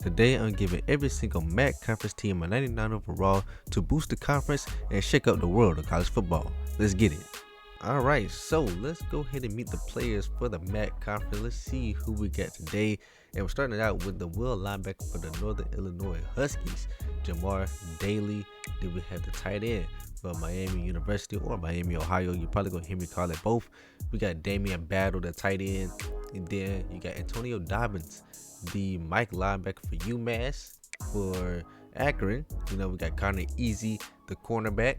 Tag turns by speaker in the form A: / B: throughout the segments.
A: Today I'm giving every single MAC conference team a 99 overall to boost the conference and shake up the world of college football. Let's get it. Alright, so let's go ahead and meet the players for the MAC conference. Let's see who we got today. And we're starting out with the will linebacker for the Northern Illinois Huskies, Jamar Daly. Then we have the tight end for Miami University or Miami, Ohio. You're probably going to hear me call it both. We got Damian Battle, the tight end. And then you got Antonio Dobbins, the Mike linebacker for UMass. For Akron, we got Connor Easy, the cornerback.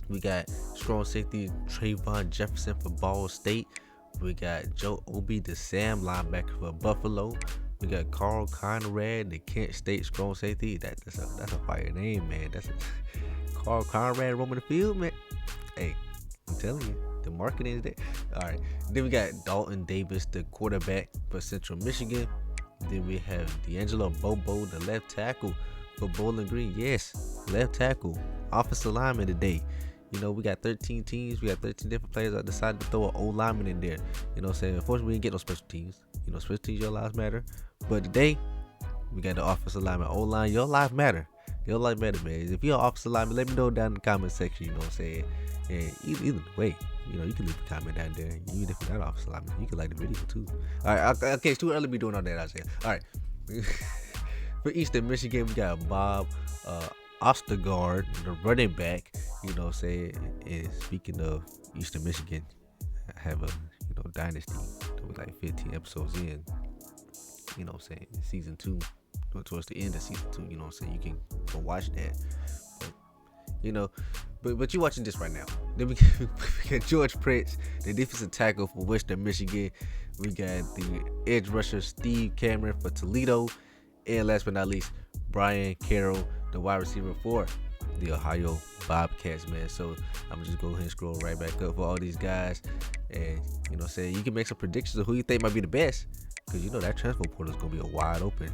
A: We got strong safety Trayvon Jefferson for Ball State. We got Joe Obi, the Sam linebacker for Buffalo. We got Carl Conrad, the Kent State strong safety. That's a fire name, man. That's Carl Conrad roaming the field, man. Hey, I'm telling you, the marketing is there. All right. Then we got Dalton Davis, the quarterback for Central Michigan. Then we have D'Angelo Bobo, the left tackle for Bowling Green. Yes, left tackle, offensive lineman today. We got 13 teams. We got 13 different players. I decided to throw an old lineman in there. Unfortunately, we didn't get no special teams. Special teams, your lives matter. But today, we got the offensive lineman. Old line, your life matter. Your life matter, man. If you're an offensive lineman, let me know down in the comment section. And either way, you can leave a comment down there. Even if you're not an offensive lineman, you can like the video too. All right, okay, it's too early to be doing all that, I say. All right. For Eastern Michigan, we got Bob Ostergaard, the running back. And speaking of Eastern Michigan, I have a dynasty. We're like 15 episodes in. Season 2, towards the end of season 2. You can go watch that. But you're watching this right now. Then we got George Prince, the defensive tackle for Western Michigan. We got the edge rusher Steve Cameron for Toledo, and last but not least, Brian Carroll, the wide receiver for the Ohio Bobcats, man. So I'm gonna just go ahead and scroll right back up for all these guys, and you can make some predictions of who you think might be the best, because that transfer portal is gonna be a wide open.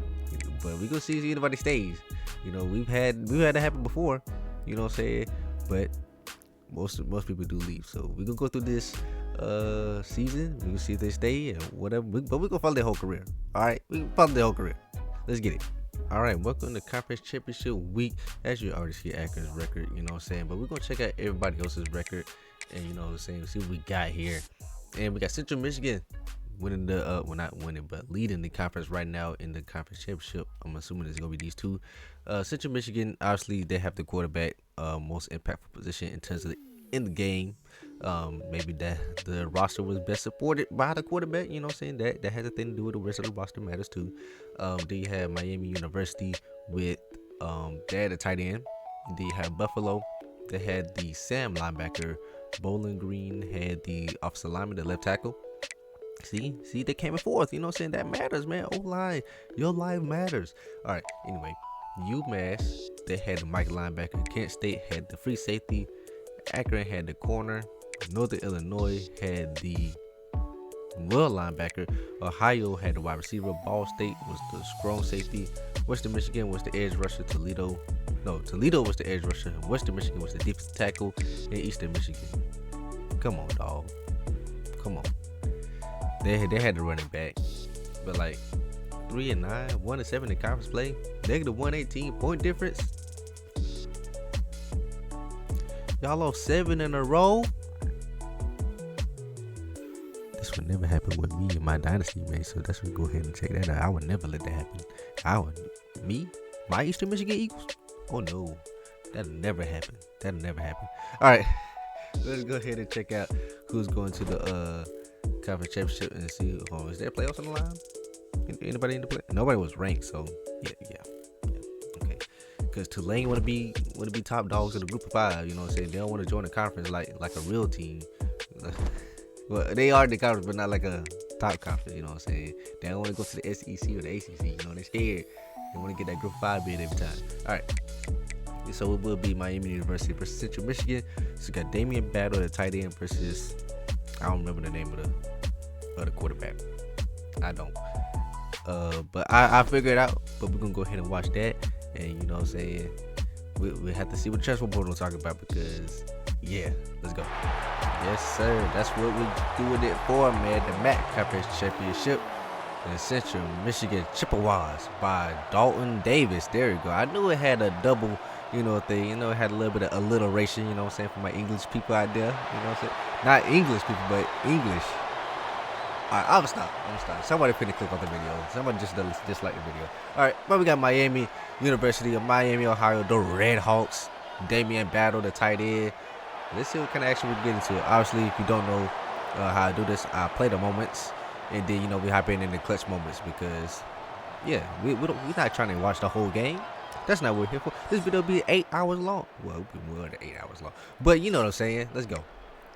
A: But we gonna see if anybody stays. We've had that happen before. But most people do leave. So we're gonna go through this season. We gonna see if they stay and whatever. But we're gonna follow their whole career. All right, we can follow their whole career. Let's get it. All right, welcome to Conference Championship Week. As you already see Akron's record, but we're gonna check out everybody else's record and see what we got here. And we got Central Michigan winning the not winning, but leading the conference right now in the conference championship. I'm assuming it's gonna be these two. Central Michigan, obviously they have the quarterback, most impactful position in terms of in the game. Maybe that the roster was best supported by the quarterback. That has a thing to do with the rest of the roster matters too. Then you have Miami University with they had a tight end. Then you have Buffalo. They had the Sam linebacker. Bowling Green had the offensive lineman, the left tackle. See, they came and forth. That matters, man. O-line, your life matters. All right. Anyway, UMass, they had the Mike linebacker. Kent State had the free safety. Akron had the corner. Northern Illinois had the will linebacker. Ohio had the wide receiver. Ball State was the strong safety. Western Michigan was the edge rusher. Toledo was the edge rusher. Western Michigan was the defensive tackle. And Eastern Michigan, come on, dog. Come on. They had the running back, but like 3-9, 1-7 in conference play, negative 118 point difference. Y'all lost 7 in a row. This would never happen with me in my dynasty, man. So that's what we go ahead and check that out. I would never let that happen. My Eastern Michigan Eagles. Oh no, that'll never happen. All right, let's go ahead and check out who's going to the conference championship and see is there playoffs on the line? Anybody in the play? Nobody was ranked, so yeah. Okay, because Tulane want to be top dogs in the group of 5. They don't want to join the conference like a real team. Well, they are in the conference, but not like a top conference. They don't want to go to the SEC or the ACC. They're scared. They want to get that group of 5 bid every time. All right. So it will be Miami University versus Central Michigan. So we got Damian Battle, the tight end, versus I don't remember the name of the quarterback. I don't. But I figured it out. But we're gonna go ahead and watch that. And we have to see what transfer portal is talking about, because let's go. Yes, sir. That's what we're doing it for, man. The MAC Conference Championship. The Central Michigan Chippewas by Dalton Davis. There we go. I knew it had a double, thing. It had a little bit of alliteration, you know what I'm saying, for my English people out there. You know what I'm saying? Not English people, but English. Alright, I'm gonna stop. Somebody finna click on the video. Somebody just dislike the video. Alright, but we got Miami University of Miami, Ohio, the Red Hawks. Damian Battle, the tight end. Let's see what kind of action we can get into. Obviously, if you don't know how I do this, I play the moments. And then, we hop in the clutch moments because, yeah, we're not trying to watch the whole game. That's not what we're here for. This video will be 8 hours long. Well, it'll be more than 8 hours long. But you know what I'm saying. Let's go.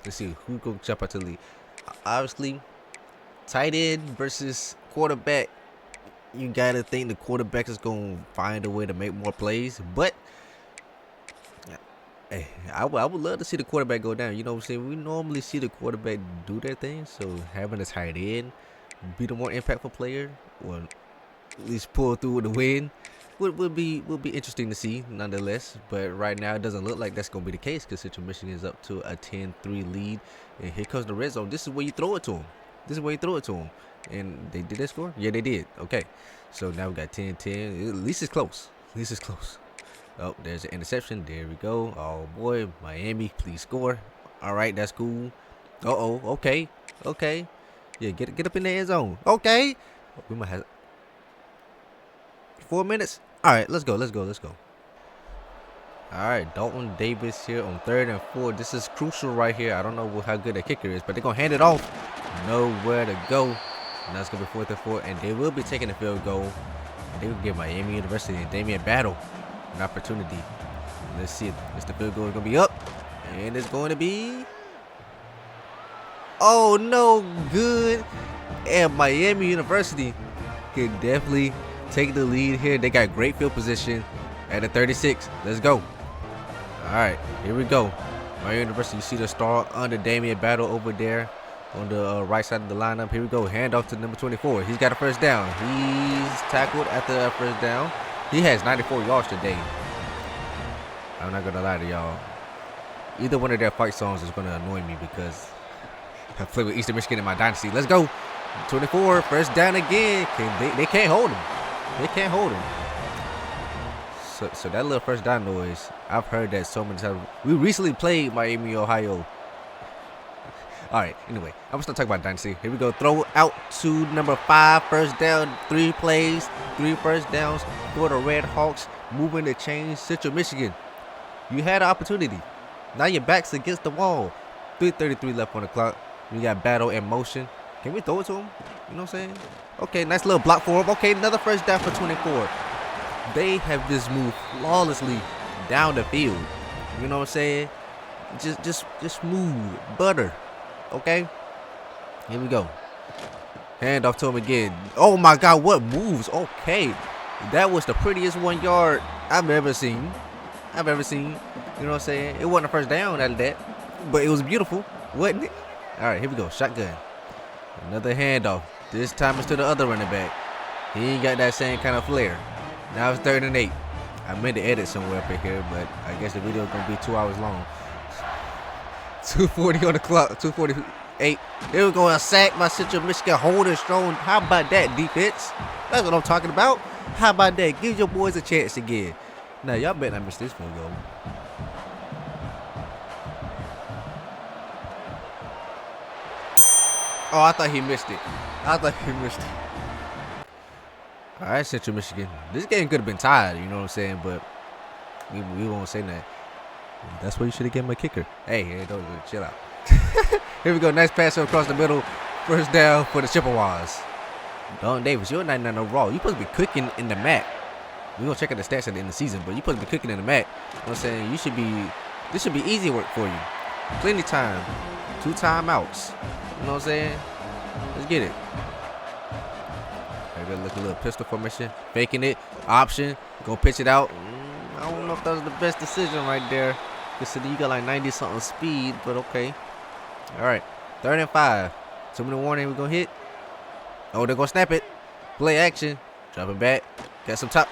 A: Let's see who go jump out to the lead. Obviously, tight end versus quarterback. You got to think the quarterback is going to find a way to make more plays. But, hey, I would love to see the quarterback go down. You know what I'm saying? We normally see the quarterback do their thing. So, having a tight end be the more impactful player, or at least pull through with the win, would be interesting to see nonetheless. But right now it doesn't look like that's gonna be the case because Central Michigan is up to a 10-3 lead, and here comes the red zone. This is where you throw it to them. And they did they score? Yeah, they did. Okay, so now we got 10-10. At least it's close. Oh, there's an interception. There we go. Oh boy, Miami, please score. All right, that's cool. Okay. Yeah, get up in the end zone. Okay. We might have 4 minutes. All right, let's go. All right, Dalton Davis here on 3rd and 4. This is crucial right here. I don't know how good the kicker is, but they're going to hand it off. Nowhere to go. Now it's going to be 4th and 4, and they will be taking the field goal. And they will give Miami University and Damian Battle an opportunity. Let's see if the field goal is going to be up. And it's going to be... oh, no good. And Miami University can definitely take the lead here. They got great field position at the 36. Let's go. All right, here we go. Miami University, you see the star under Damian Battle over there on the right side of the lineup. Here we go. Handoff to number 24. He's got a first down. He's tackled at the first down. He has 94 yards today. I'm not going to lie to y'all. Either one of their fight songs is going to annoy me because I played with Eastern Michigan in my dynasty. Let's go. 24, first down again. They can't hold him. So that little first down noise, I've heard that so many times. We recently played Miami, Ohio. All right, anyway, I'm going to start talking about dynasty. Here we go. Throw out to number 5. First down, 3 plays, 3 first downs for the Red Hawks. Moving the chains, Central Michigan. You had an opportunity. Now your back's against the wall. 3:33 left on the clock. We got Battle in motion. Can we throw it to him? You know what I'm saying? Okay, nice little block for him. Okay, another first down for 24. They have just moved flawlessly down the field. You know what I'm saying? Just smooth butter. Okay? Here we go. Hand off to him again. Oh my God, what moves? Okay. That was the prettiest 1 yard I've ever seen. You know what I'm saying? It wasn't a first down out of that, but it was beautiful, wasn't it? All right, here we go. Shotgun. Another handoff. This time it's to the other running back. He ain't got that same kind of flair. Now it's 3rd and 8. I meant to edit somewhere up in here, but I guess the video is going to be 2 hours long. 2:40 on the clock. 2:48. Here we go. A sack by Central Michigan. Holding strong. How about that, defense? That's what I'm talking about. How about that? Give your boys a chance again. Now, y'all better not miss this field goal. Oh, I thought he missed it. All right, Central Michigan. This game could have been tied, you know what I'm saying? But we won't say that. That's why you should have given him a kicker. Hey, don't chill out. Here we go. Nice pass across the middle. First down for the Chippewas. Dalton Davis, you're 99 overall. You're supposed to be cooking in the MAC. We're going to check out the stats at the end of the season, but you're supposed to be cooking in the MAC. You know what I'm saying? This should be easy work for you. Plenty time. 2 timeouts. You know what I'm saying? Let's get it. Maybe look a little pistol formation. Faking it. Option. Gonna pitch it out. I don't know if that was the best decision right there. Considering you got like 90-something speed, but okay. All right. 3rd and 5. 2-minute warning. We're going to hit. Oh, they're going to snap it. Play action. Dropping back. Got some top.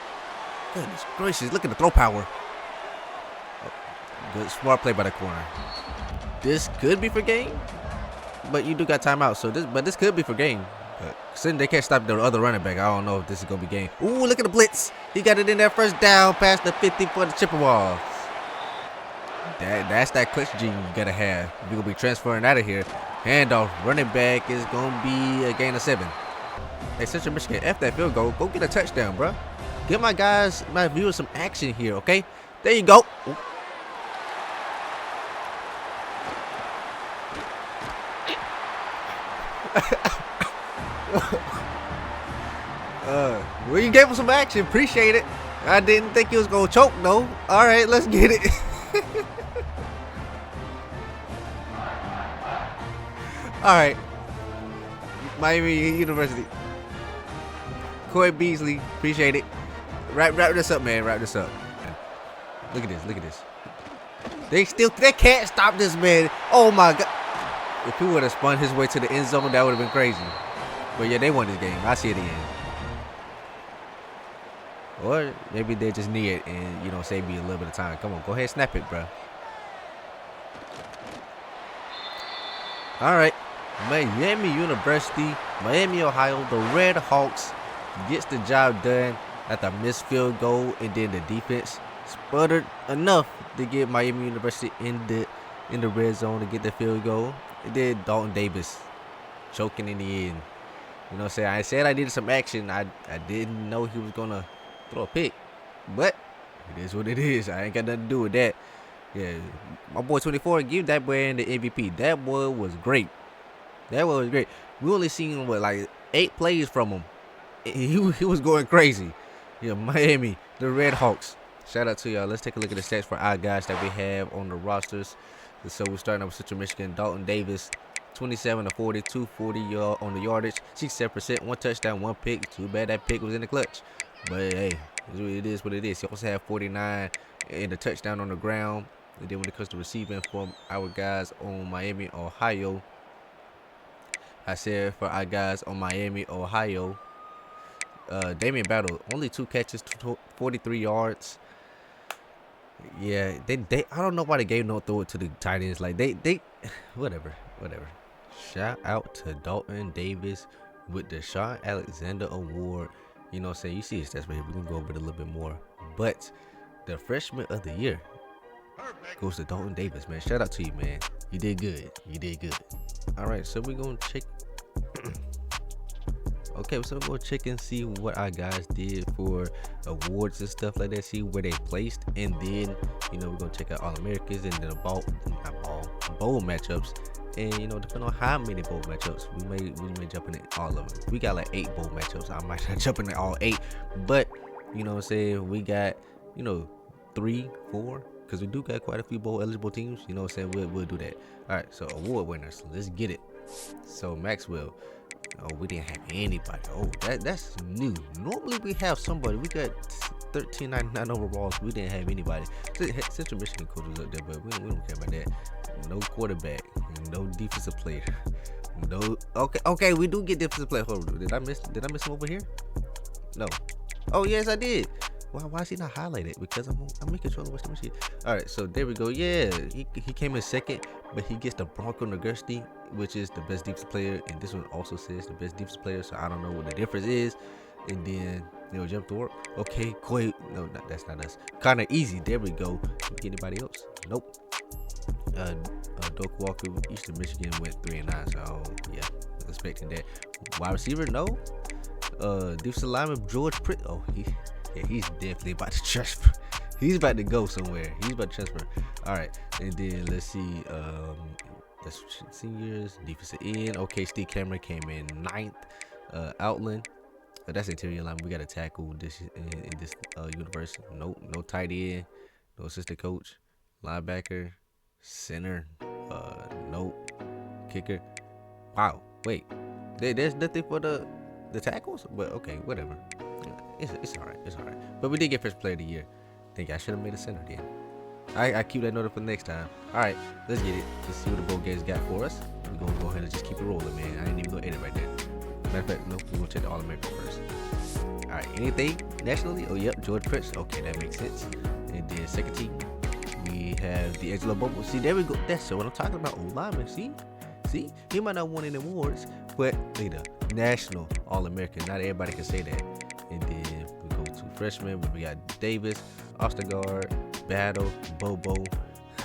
A: Goodness gracious. Look at the throw power. Oh, good. Smart play by the corner. This could be for game. But you do got timeout. So this could be for game. Since they can't stop the other running back, I don't know if this is gonna be game. Ooh, look at the blitz. He got it in there first down past the 50 for the Chippewa. That's that clutch gene you gotta have. We're gonna be transferring out of here. Handoff, running back is gonna be a gain of 7. Hey, Central Michigan, F that field goal. Go get a touchdown, bro. Give my guys, my viewers, some action here, okay? There you go. Ooh. Well, you gave him some action. Appreciate it. I didn't think he was gonna choke though. All right, let's get it. All right, Miami University. Corey Beasley, appreciate it. Wrap this up, man. Wrap this up. Look at this. Look at this. They can't stop this man. Oh my God. If he would have spun his way to the end zone, that would have been crazy. But yeah, they won this game. I see it in. Or maybe they just need it and, you know, save me a little bit of time. Come on, go ahead, snap it, bro. All right, Miami University, Miami, Ohio, the Red Hawks gets the job done at the missed field goal, and then the defense sputtered enough to get Miami University in the red zone to get the field goal. And then Dalton Davis choking in the end. You know what I'm saying? I said I needed some action. I didn't know he was gonna throw a pick, but it is what it is. I ain't got nothing to do with that. Yeah, my boy 24, give that boy the MVP. That boy was great. That boy was great. We only seen what, like 8 plays from him. He was going crazy. Yeah, Miami, the Red Hawks. Shout out to y'all. Let's take a look at the stats for our guys that we have on the rosters. So we're starting up with Central Michigan. Dalton Davis, 27 to 40, 240 on the yardage, 67%, 1 touchdown, 1 pick. Too bad that pick was in the clutch. But hey, it is what it is. He also had 49 and a touchdown on the ground. And then when it comes to receiving from our guys on Miami, Ohio, I said for our guys on Miami, Ohio, Damian Battle, only 2 catches, 43 yards. Yeah, they I don't know why they gave no throw it to the tight ends. Like they whatever. Shout out to Dalton Davis with the Sean Alexander Award. You know what I'm saying? You see his stats right here. We're gonna go over it a little bit more. But the freshman of the year goes to Dalton Davis, man. Shout out to you, man. You did good. You did good. All right, so we're gonna check. Okay, so we're gonna check and see what our guys did for awards and stuff like that. See where they placed, and then you know we're gonna check out All Americans and then the bowl matchups. And you know, depending on how many bowl matchups, we may jump in all of them. We got like 8 bowl matchups. I might not jump in all 8, but you know what I'm saying. We got 3, 4, because we do got quite a few bowl eligible teams. You know what I'm saying. We'll do that. All right, so award winners. Let's get it. So Maxwell. Oh, we didn't have anybody. Oh, that's new. Normally we have somebody. We got 13.99 overalls. We didn't have anybody. Central Michigan coach was up there, but we don't care about that. No quarterback, no defensive player, no. Okay, we do get defensive player. Hold on, did I miss him over here? No. Oh yes, I did. Why is he not highlighted? Because I'm in control of Western Michigan. All right, so there we go. Yeah, he came in second, but he gets the Bronco Nagurski, which is the best defensive player, and this one also says the best defensive player. So I don't know what the difference is. And then jump to work. Okay, Coy. No, that's not us. Kind of easy. There we go. Get anybody else? Nope. Doak Walker, Eastern Michigan went 3-9. So yeah, expecting that. Wide receiver, no. Defensive lineman George Pritt. Oh, he's definitely about to transfer. He's about to go somewhere. He's about to transfer. All right, and then let's see. That's seniors, defensive end. Okay, Steve Cameron came in 9th. Outland. That's interior line. We got to tackle this in this universe. No tight end. No assistant coach. Linebacker. Center. Nope. Kicker. Wow. Wait. There's nothing for the tackles. But okay, whatever. It's all right. It's all right. But we did get first player of the year. Think I should have made a center then. I keep that note for next time. All right, let's get it. Let's see what the bowl games got for us. We're gonna go ahead and just keep it rolling, man. I ain't even gonna edit right there. Matter of fact, nope. We're gonna check the All American first. All right, anything nationally? Oh, yep, George Prince. Okay, that makes sense. And then second team, we have the Angelo Bobo. See, there we go. That's what I'm talking about. Oh, lineman. See, See, he might not win any awards, but they the national All-American. Not everybody can say that. And then we go to freshmen, but we got Davis, Octogonal, Battle, Bobo.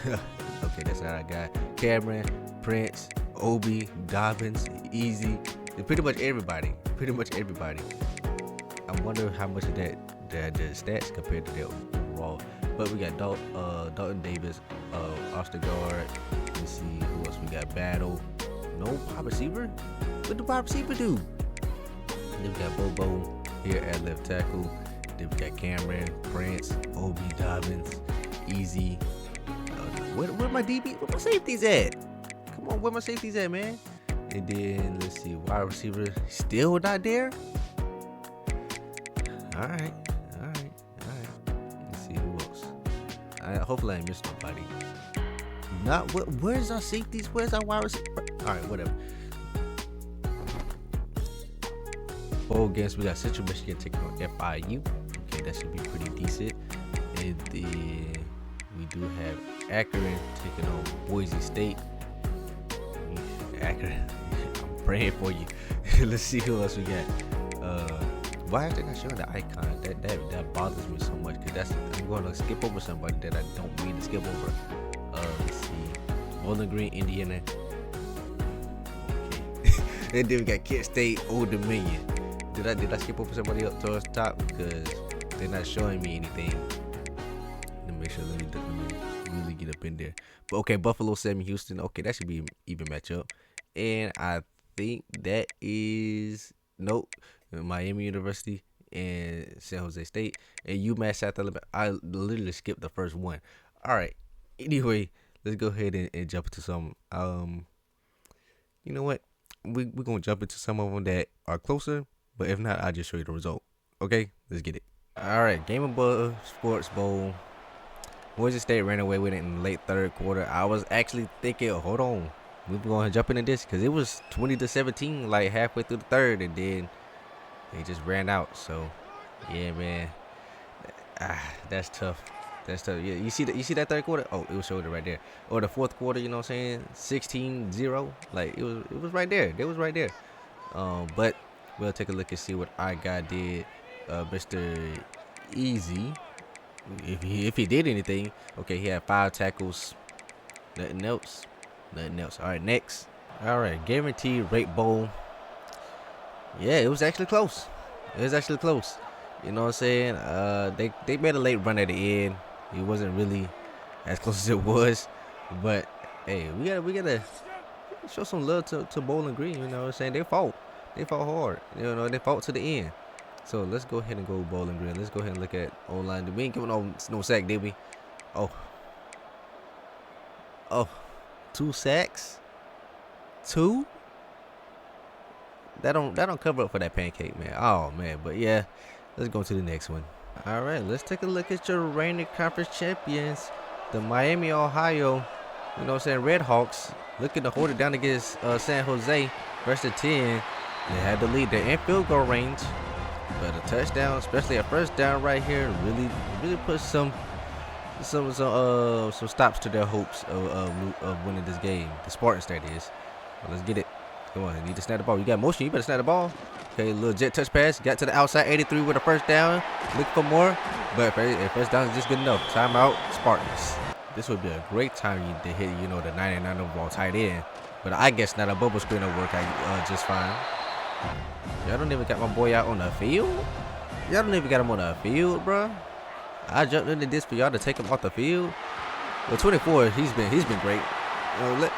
A: Okay, that's all I got. Cameron, Prince, Obi, Dobbins, Easy. Pretty much everybody. I wonder how much of that the stats compared to their overall. But we got Dalton Davis, Octogonal. Let's see who else we got. Battle. No wide receiver. What do wide receiver do? Then we got Bobo here at left tackle. Then we got Cameron, Prince, Obi, Dobbins, Easy. Where my DB? Where my safeties at? Come on, where my safeties at, man? And then let's see, wide receiver still not there. All right. Let's see who else. Hopefully I ain't missed nobody. Where's our safeties? Where's our wide receiver? All right, whatever. Bowl games, we got Central Michigan taking on FIU. Okay, that should be pretty decent. And then we do have Akron taking on Boise State. Akron, I'm praying for you. Let's see who else we got. Why are they not showing the icon? That bothers me so much, because I'm going to skip over somebody that I don't mean to skip over. Let's see, Bowling Green, Indiana. Okay. And then we got Kent State, Old Dominion. Did I skip over somebody up towards the top because they're not showing me anything? Let me make sure. Let me really get up in there. But okay, Buffalo 7, Houston. Okay, that should be an even matchup. And I think that is Miami University and San Jose State and UMass South Alabama. I literally skipped the first one. All right. Anyway, let's go ahead and jump into some. You know what? We're gonna jump into some of them that are closer. But if not, I'll just show you the result. Okay, let's get it. All right, Game of Buzz Sports Bowl. Boise State ran away with it in the late third quarter. I was actually thinking, hold on, we're going to jump into this because it was 20-17, like halfway through the third, and then they just ran out. So, yeah, man, that's tough. That's tough. Yeah, you see that third quarter? Oh, it was showed it right there. Or the fourth quarter, you know what I'm saying? 16-0. Like it was right there. It was right there. But we'll take a look and see what our guy did. Mr. Easy. If he did anything, okay, he had 5 tackles. Nothing else. All right, next. All right, guaranteed rate bowl. Yeah, it was actually close. You know what I'm saying? They made a late run at the end. It wasn't really as close as it was, but hey, we gotta show some love to Bowling Green. You know what I'm saying? They fought hard. You know, they fought to the end. So let's go ahead and go Bowling Green. Let's go ahead and look at O-line. We ain't giving no sack, did we? Oh, 2 sacks. 2. That don't cover up for that pancake, man. Oh man, but yeah, let's go to the next one. All right, let's take a look at your reigning conference champions, the Miami, Ohio. You know what I'm saying? Red Hawks looking to hold it down against San Jose. First and 10. They had the lead. They're in field goal range, but a touchdown, especially a first down right here, really puts some stops to their hopes of winning this game. The Spartans, that is. Well, let's get it. Come on, you need to snap the ball. You got motion. You better snap the ball. Okay, little jet touch pass. Got to the outside. 83 with a first down. Look for more, but first down is just good enough. Timeout, Spartans. This would be a great time to hit, the 99 overall tight end. But I guess not. A bubble screen will work out just fine. Y'all don't even got my boy out on the field. Y'all don't even got him on the field, bro. I jumped into this for y'all to take him off the field. Well, 24, he's been great. What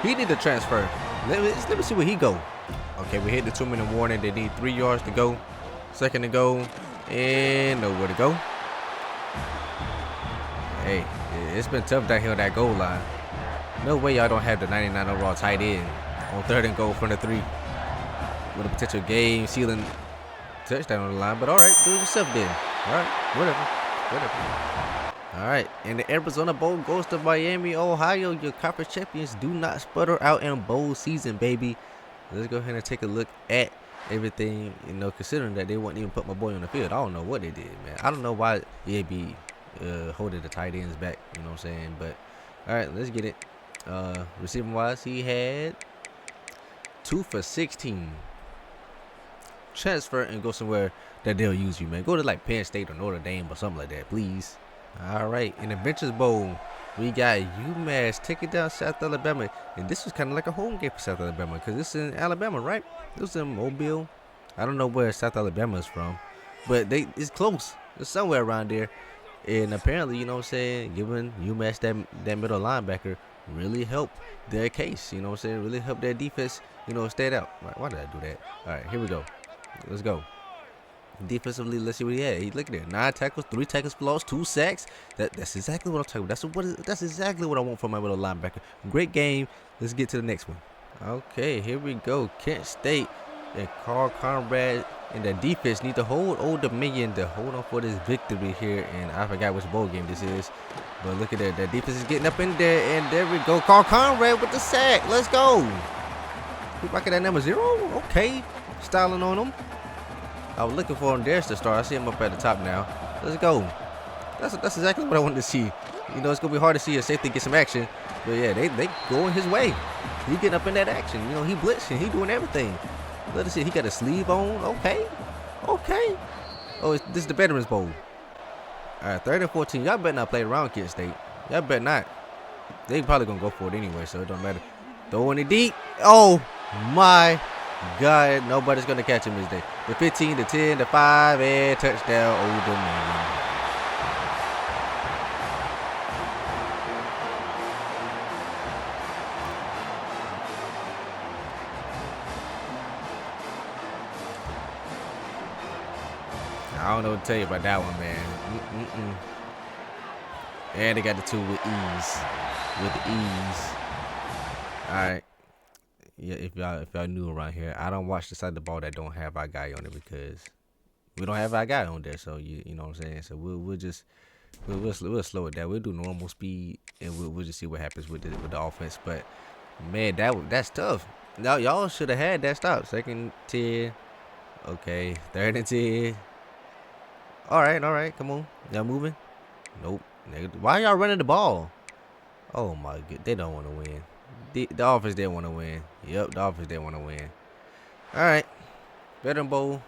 A: he need to transfer. Let me see where he go. Okay, we hit the 2-minute warning. They need 3 yards to go. Second to go, and nowhere to go. Hey, it's been tough down here on that goal line. No way y'all don't have the 99 overall tight end on 3rd and goal from the 3 with a potential game-sealing touchdown on the line. But all right, do it yourself then. All right, whatever. All right, and the Arizona Bowl goes to Miami, Ohio. Your conference champions do not sputter out in bowl season, baby. Let's go ahead and take a look at everything, considering that they wouldn't even put my boy on the field. I don't know what they did, man. I don't know why they be holding the tight ends back, you know what I'm saying? But, all right, let's get it. Receiving wise, he had 2 for 16. Transfer and go somewhere that they'll use you, man. Go to like Penn State or Notre Dame or something like that, please. All right, in the Adventures Bowl, we got UMass taking down South Alabama, and this was kind of like a home game for South Alabama because this is in Alabama, right? This is in Mobile. I don't know where South Alabama is from, but it's close. It's somewhere around there, and apparently, you know what I'm saying, giving UMass that middle linebacker really helped their case. You know what I'm saying, really helped their defense. You know, stand out. Why did I do that? All right, here we go. Let's go. Defensively, let's see what he had. Look at there, 9 tackles, 3 tackles for loss, 2 sacks. That's exactly what I'm talking about. That's exactly what I want from my middle linebacker. Great game. Let's get to the next one. Okay, here we go. Kent State and Carl Conrad and the defense need to hold Old Dominion to hold on for this victory here. And I forgot which bowl game this is, but look at that. That defense is getting up in there, and there we go. Carl Conrad with the sack. Let's go. Keep rocking that number 0. Okay, styling on him. I was looking for him there to start. I see him up at the top now. Let's go. That's exactly what I wanted to see. You know, it's gonna be hard to see a safety get some action, but yeah, they going his way. He getting up in that action. You know, he blitzing. He doing everything. Let us see. He got a sleeve on. Okay. Oh, this is the Veterans Bowl. All right, 3rd and 14. Y'all better not play around, Kent State. Y'all better not. They probably gonna go for it anyway, so it don't matter. Throwing it deep. Oh my God, nobody's gonna catch him this day. The 15, the 10, the 5, and touchdown, Old Dominion. I don't know what to tell you about that one, man. And they got the 2 with ease. All right. Yeah, if y'all new around here, I don't watch the side of the ball that don't have our guy on it because we don't have our guy on there. So you know what I'm saying. So we'll slow it down. We'll do normal speed and we'll just see what happens with the offense. But man, that's tough. Now y'all should have had that stop. 2nd 10. Okay, 3rd and 10. All right. Come on, y'all moving? Nope. Why y'all running the ball? Oh my God, they don't want to win. The offense didn't want to win. Yep, the offense didn't want to win. All right. Veteran Bowl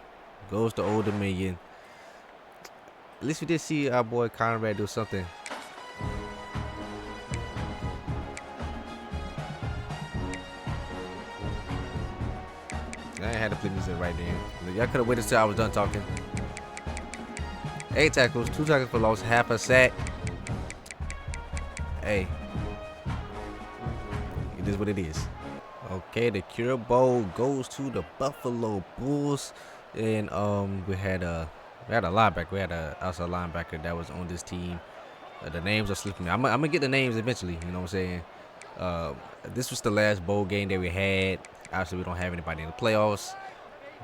A: goes to Old Dominion. At least we did see our boy Conrad do something. I ain't had to play music right there. Y'all could have waited till I was done talking. 8 tackles, 2 tackles for loss, half a sack. Hey. It is what it is. Okay, the Cure Bowl goes to the Buffalo Bulls, and we had a linebacker. We had a outside linebacker that was on this team. The names are slipping me. I'm gonna get the names eventually. You know what I'm saying? This was the last bowl game that we had. Obviously, we don't have anybody in the playoffs,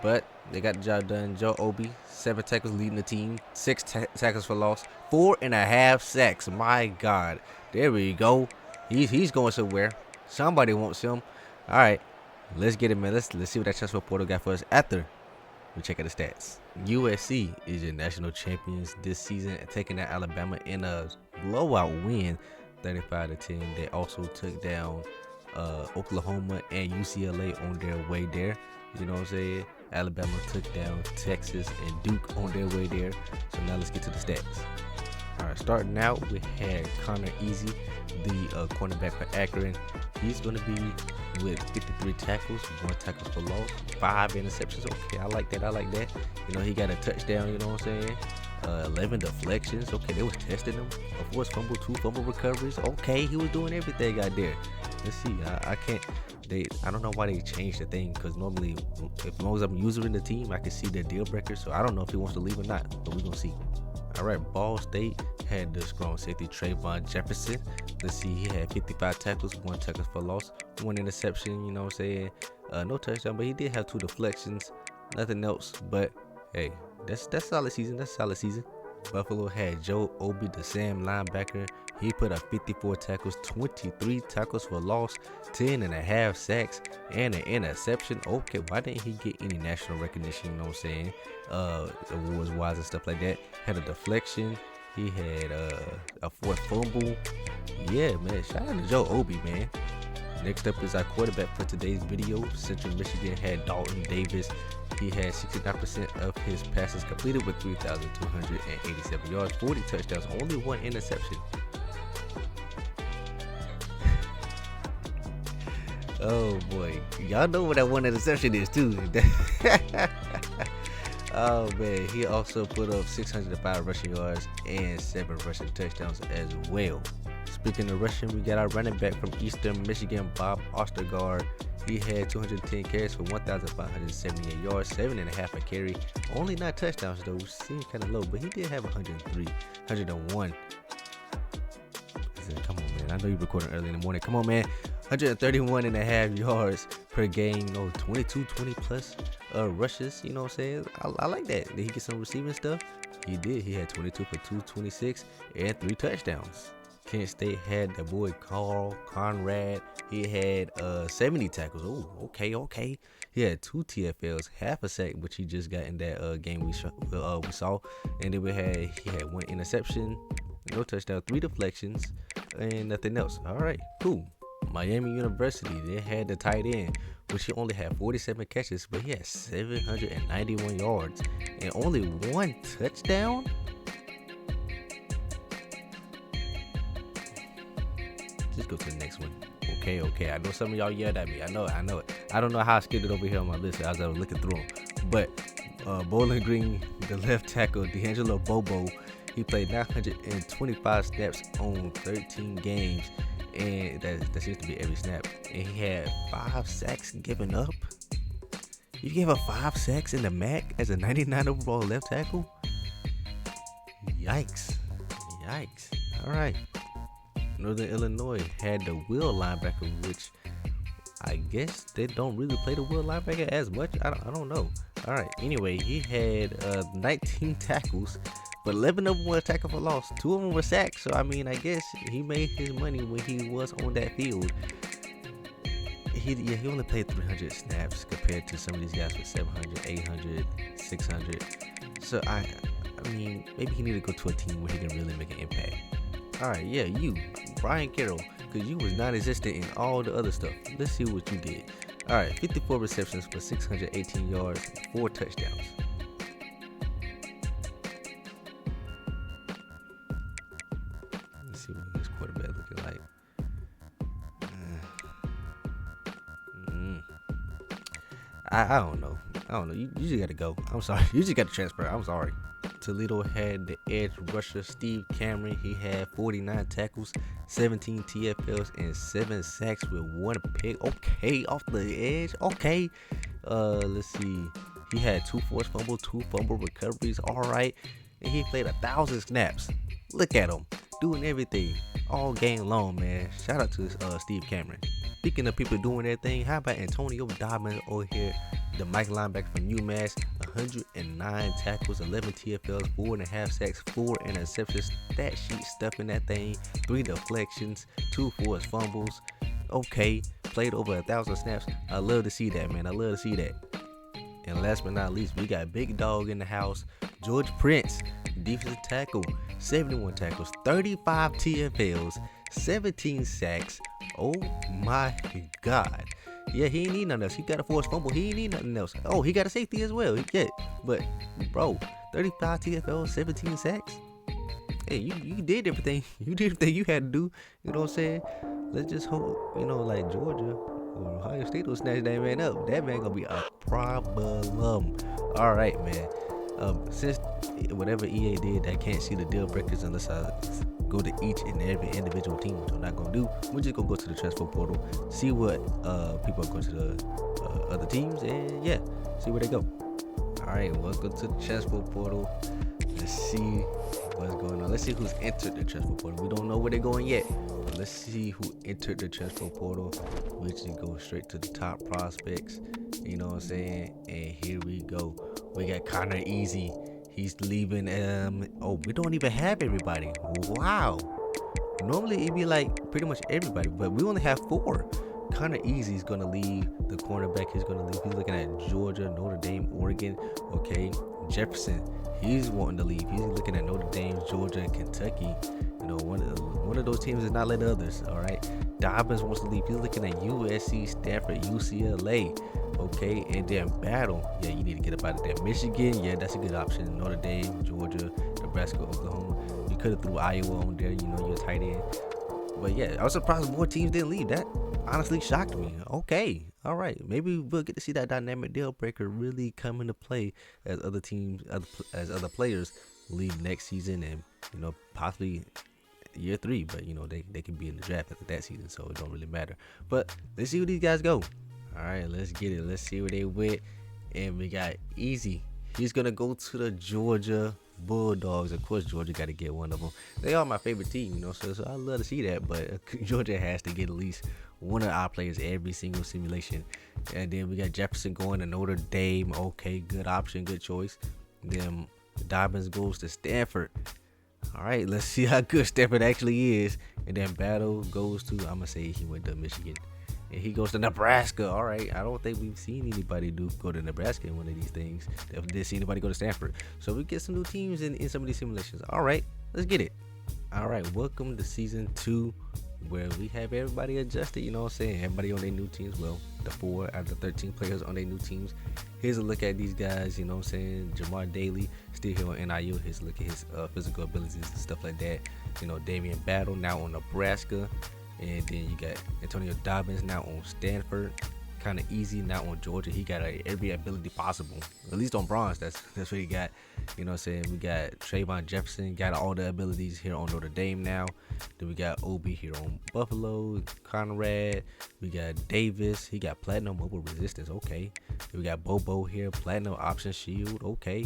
A: but they got the job done. Joe Obi, 7 tackles leading the team, 6 tackles for loss, 4.5 sacks. My God, there we go. He's going somewhere. Somebody wants him. All right, let's get it, man. Let's see what that transfer portal got for us after we check out the stats. USC is your national champions this season, taking out Alabama in a blowout win, 35-10. They also took down Oklahoma and UCLA on their way there. You know what I'm saying? Alabama took down Texas and Duke on their way there. So now let's get to the stats. All right, starting out, we had Connor Easy, the cornerback for Akron. He's going to be with 53 tackles, 1 tackles for loss, 5 interceptions. Okay, I like that. You know, he got a touchdown, you know what I'm saying? 11 deflections. Okay, they was testing him. A forced fumble, 2 fumble recoveries. Okay, he was doing everything out there. Let's see. I don't know why they changed the thing, because normally, as long as I'm using the team, I can see their deal breakers. So I don't know if he wants to leave or not, but we're going to see. All right, Ball State had the strong safety Trayvon Jefferson. Let's see, he had 55 tackles, 1 tackle for loss, 1 interception, you know what I'm saying? No touchdown, but he did have 2 deflections, nothing else. But hey, that's solid season. Buffalo had Joe Obi, the Sam linebacker. He put up 54 tackles, 23 tackles for loss, 10.5 sacks, and an interception. Okay, why didn't he get any national recognition, you know what I'm saying? Awards wise and stuff like that. Had a deflection, He had a fourth fumble. Yeah, man. Shout out to Joe Obi, man. Next up is our quarterback for today's video. Central Michigan had Dalton Davis. He had 69% of his passes completed with 3,287 yards, 40 touchdowns, only one interception. Oh boy, y'all know what that one interception is too. Oh man, he also put up 605 rushing yards and 7 rushing touchdowns as well. Speaking of rushing, we got our running back from Eastern Michigan, Bob Ostergaard. He had 210 carries for 1,578 yards, 7.5 a carry. Only 9 touchdowns though, which seems kind of low, but he did have 101. Come on, man. I know you're recording early in the morning. Come on, man. 131.5 yards per game. 20 plus rushes. You know what I'm saying? I like that. Did he get some receiving stuff? He did. He had 22 for 226 and 3 touchdowns. Kent State had the boy Carl Conrad. He had 70 tackles. Oh, okay. He had 2 TFLs, half a sack, which he just got in that game we saw. And then he had 1 interception, no touchdown, 3 deflections, and nothing else. All right, cool. Miami University, they had the tight end, which he only had 47 catches, but he had 791 yards and only 1 touchdown. Just go to the next one. Okay. I know some of y'all yelled at me. I know it. I don't know how I skipped it over here on my list. I was looking through them. But Bowling Green, the left tackle, D'Angelo Bobo, he played 925 snaps on 13 games. And that seems to be every snap. And he had 5 sacks given up. You gave up 5 sacks in the MAC as a 99 overall left tackle? Yikes. All right. Northern Illinois had the wheel linebacker, which I guess they don't really play the wheel linebacker as much. I don't know. All right. Anyway, he had 19 tackles, but 11 of them were tackle for loss. 2 of them were sacks. So I mean, I guess he made his money when he was on that field. He only played 300 snaps compared to some of these guys with 700, 800, 600. So I mean, maybe he need to go to a team where he can really make an impact. All right, yeah, you, Brian Carroll, because you was non-existent in all the other stuff. Let's see what you did. All right, 54 receptions for 618 yards, 4 touchdowns. Let's see what his quarterback looking like. I don't know. You just got to go. I'm sorry. You just got to transfer. I'm sorry. Toledo had the edge rusher Steve Cameron. He had 49 tackles, 17 TFLs, and 7 sacks with 1 pick. Okay, off the edge. Okay. Let's see. He had 2 forced fumbles, 2 fumble recoveries. All right. And he played 1,000 snaps. Look at him doing everything all game long, man. Shout out to Steve Cameron. Speaking of people doing their thing, how about Antonio Dobbins over here, the Mike linebacker from UMass? 109 tackles, 11 TFLs, 4.5 sacks, 4 interceptions. Stat sheet stuff in that thing. 3 deflections, 2 forced fumbles. Okay, played over 1,000 snaps. I love to see that, man. I love to see that. And last but not least, we got big dog in the house, George Prince, defensive tackle, 71 tackles, 35 TFLs, 17 sacks. Oh my God. Yeah, he ain't need nothing else. He got a forced fumble. He ain't need nothing else. Oh, he got a safety as well. But bro, 35 TFLs, 17 sacks. Hey, you did everything. You did everything you had to do. You know what I'm saying? Let's just hope, like Georgia or Ohio State will snatch that man up. That man gonna be a problem. All right, man. Since whatever EA did, I can't see the deal breakers unless I go to each and every individual team, which I'm not gonna do. We're just gonna go to the transfer portal, see what people are going to the other teams, and yeah, see where they go. All right, welcome to the transfer portal. Let's see what's going on. Let's see who's entered the transfer portal. We don't know where they're going yet, but let's see who entered the transfer portal. We just go straight to the top prospects. You know what I'm saying? And here we go. We got Connor Easy. He's leaving. We don't even have everybody. Wow. Normally it'd be like pretty much everybody, but we only have 4. Connor Easy's gonna leave. The cornerback is gonna leave. He's looking at Georgia, Notre Dame, Oregon. Okay. Jefferson, he's wanting to leave. He's looking at Notre Dame, Georgia, Kentucky. You know, one of those teams is not like the others. All right. Dobbins wants to leave. He's looking at USC, Stanford, UCLA. Okay, and then Battle. Yeah, you need to get up out of there. Michigan, yeah, that's a good option. Notre Dame, Georgia, Nebraska, Oklahoma. You could have threw Iowa on there. You know, you're tight end. But yeah, I was surprised more teams didn't leave. That honestly shocked me. Okay, all right, maybe we'll get to see that dynamic deal breaker really come into play as other teams, as other players leave next season, and you know, possibly year 3. But you know, they can be in the draft after that season, so it don't really matter. But let's see where these guys go. All right, let's get it. Let's see where they went. And we got Easy. He's gonna go to the Georgia Bulldogs. Of course, Georgia got to get one of them. They are my favorite team, you know, so I love to see that. But Georgia has to get at least one of our players every single simulation. And then we got Jefferson going to Notre Dame. Okay, good option, good choice. Then Dobbins goes to Stanford. All right, let's see how good Stanford actually is. And then Battle goes to, I'm gonna say he went to Michigan. And he goes to Nebraska. All right. I don't think we've seen anybody go to Nebraska in one of these things. Definitely didn't see anybody go to Stanford. So we get some new teams in some of these simulations. All right. Let's get it. All right. Welcome to season 2, where we have everybody adjusted. You know what I'm saying? Everybody on their new teams. Well, the 4 out of the 13 players on their new teams. Here's a look at these guys. You know what I'm saying? Jamar Daly still here on NIU. Here's a look at his physical abilities and stuff like that. You know, Damian Battle now on Nebraska. And then you got Antonio Dobbins now on Stanford. Kind of easy now on Georgia. He got every ability possible. At least on bronze, that's what he got. You know what I'm saying? We got Trayvon Jefferson. Got all the abilities here on Notre Dame now. Then we got Obi here on Buffalo. Conrad. We got Davis. He got Platinum Mobile Resistance. Okay. Then we got Bobo here. Platinum Option Shield. Okay.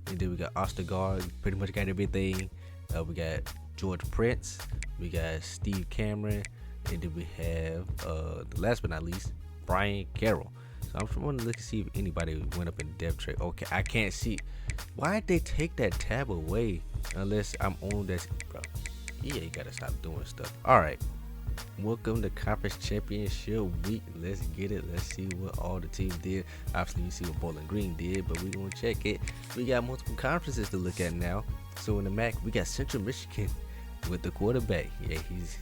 A: And then we got Octogonal. Pretty much got everything. We got George Prince. We got Steve Cameron. And then we have, last but not least, Brian Carroll. So I'm trying to look and see if anybody went up in depth trade. Okay, I can't see. Why'd they take that tab away? Unless I'm on that, bro. Yeah, you gotta stop doing stuff. All right. Welcome to Conference Championship Week. Let's get it. Let's see what all the teams did. Obviously, you see what Bowling Green did, but we're gonna check it. We got multiple conferences to look at now. So in the MAC, we got Central Michigan with the quarterback. Yeah, he's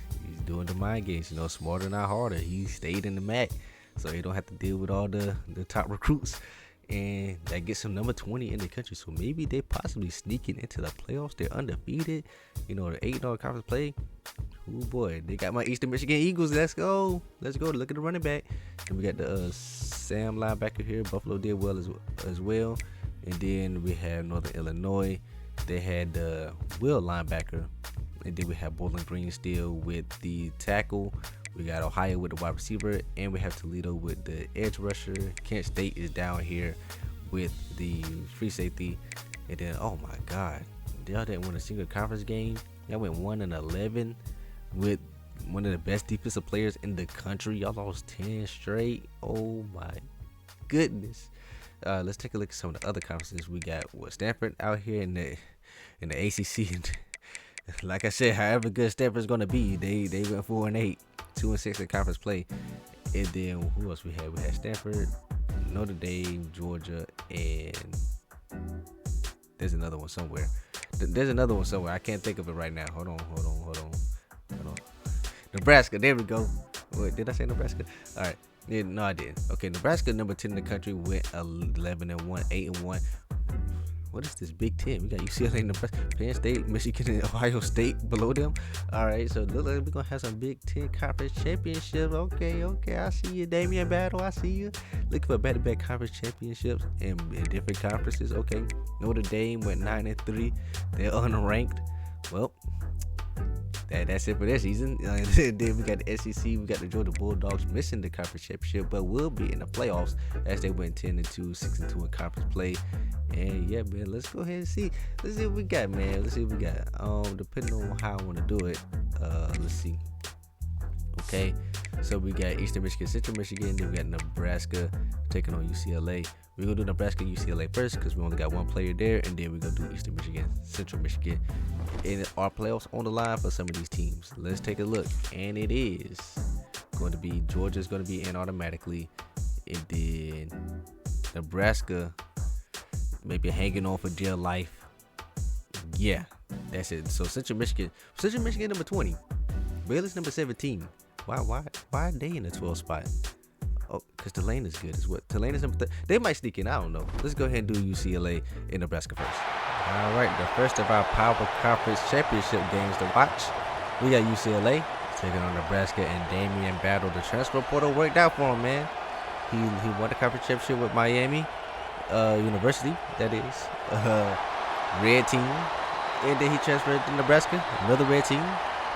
A: doing the mind games, you know, smarter not harder. He stayed in the MAC, so he don't have to deal with all the top recruits, and that gets him number 20 in the country. So maybe they possibly sneaking into the playoffs. They're undefeated, you know, the 8-0 conference play. Oh boy, they got my Eastern Michigan Eagles. Let's go. Look at the running back. And we got the Sam linebacker here. Buffalo did well as well. And then we have Northern Illinois. They had the Will linebacker. And then we have Bowling Green still with the tackle. We got Ohio with the wide receiver. And we have Toledo with the edge rusher. Kent State is down here with the free safety. And then, oh my God, y'all didn't win a single conference game. Y'all went 1-11 with one of the best defensive players in the country. Y'all lost 10 straight. Oh my goodness. Let's take a look at some of the other conferences. We got Stanford out here in the ACC. Like I said, however good Stanford's gonna be, they went 4-8, 2-6 in conference play. And then who else we had? We had Stanford, Notre Dame, Georgia, and there's another one somewhere. I can't think of it right now. Hold on. Nebraska. There we go. Wait, did I say Nebraska? All right. Yeah, no, I didn't. Okay, Nebraska, number 10 in the country, went 11-1, 8-1. What is this Big Ten? We got UCLA, Nebraska, Penn State, Michigan, and Ohio State below them. All right, so look like we're gonna have some Big Ten conference championships. Okay, I see you, Damian Battle. I see you. Looking for back-to-back conference championships in different conferences. Okay, Notre Dame went 9-3. They're unranked. Well, that's it for this season. Then we got the SEC. We got the Georgia Bulldogs missing the conference championship, but will be in the playoffs as they went 10-2, 6-2 in conference play. And yeah, man, let's go ahead and see. Let's see what we got, man. Depending on how I want to do it, let's see. Okay, so we got Eastern Michigan, Central Michigan. Then we got Nebraska taking on UCLA. We're gonna do Nebraska, UCLA first because we only got one player there, and then we're gonna do Eastern Michigan, Central Michigan. And our playoffs on the line for some of these teams. Let's take a look, and it is going to be Georgia's going to be in automatically, and then Nebraska. maybe hanging on for dear life. Yeah, that's it. So Central Michigan number 20, Baylor's number 17. Why are they in the 12th spot? Oh, because Tulane is good. Is what Tulane is number. They might sneak in. I don't know. Let's go ahead and do UCLA and Nebraska first. All right, the first of our Power Conference championship games to watch. We got UCLA taking on Nebraska, and Damian Battle. The transfer portal worked out for him, man. He won the conference championship with Miami University. That is red team, and then he transferred to Nebraska, another red team,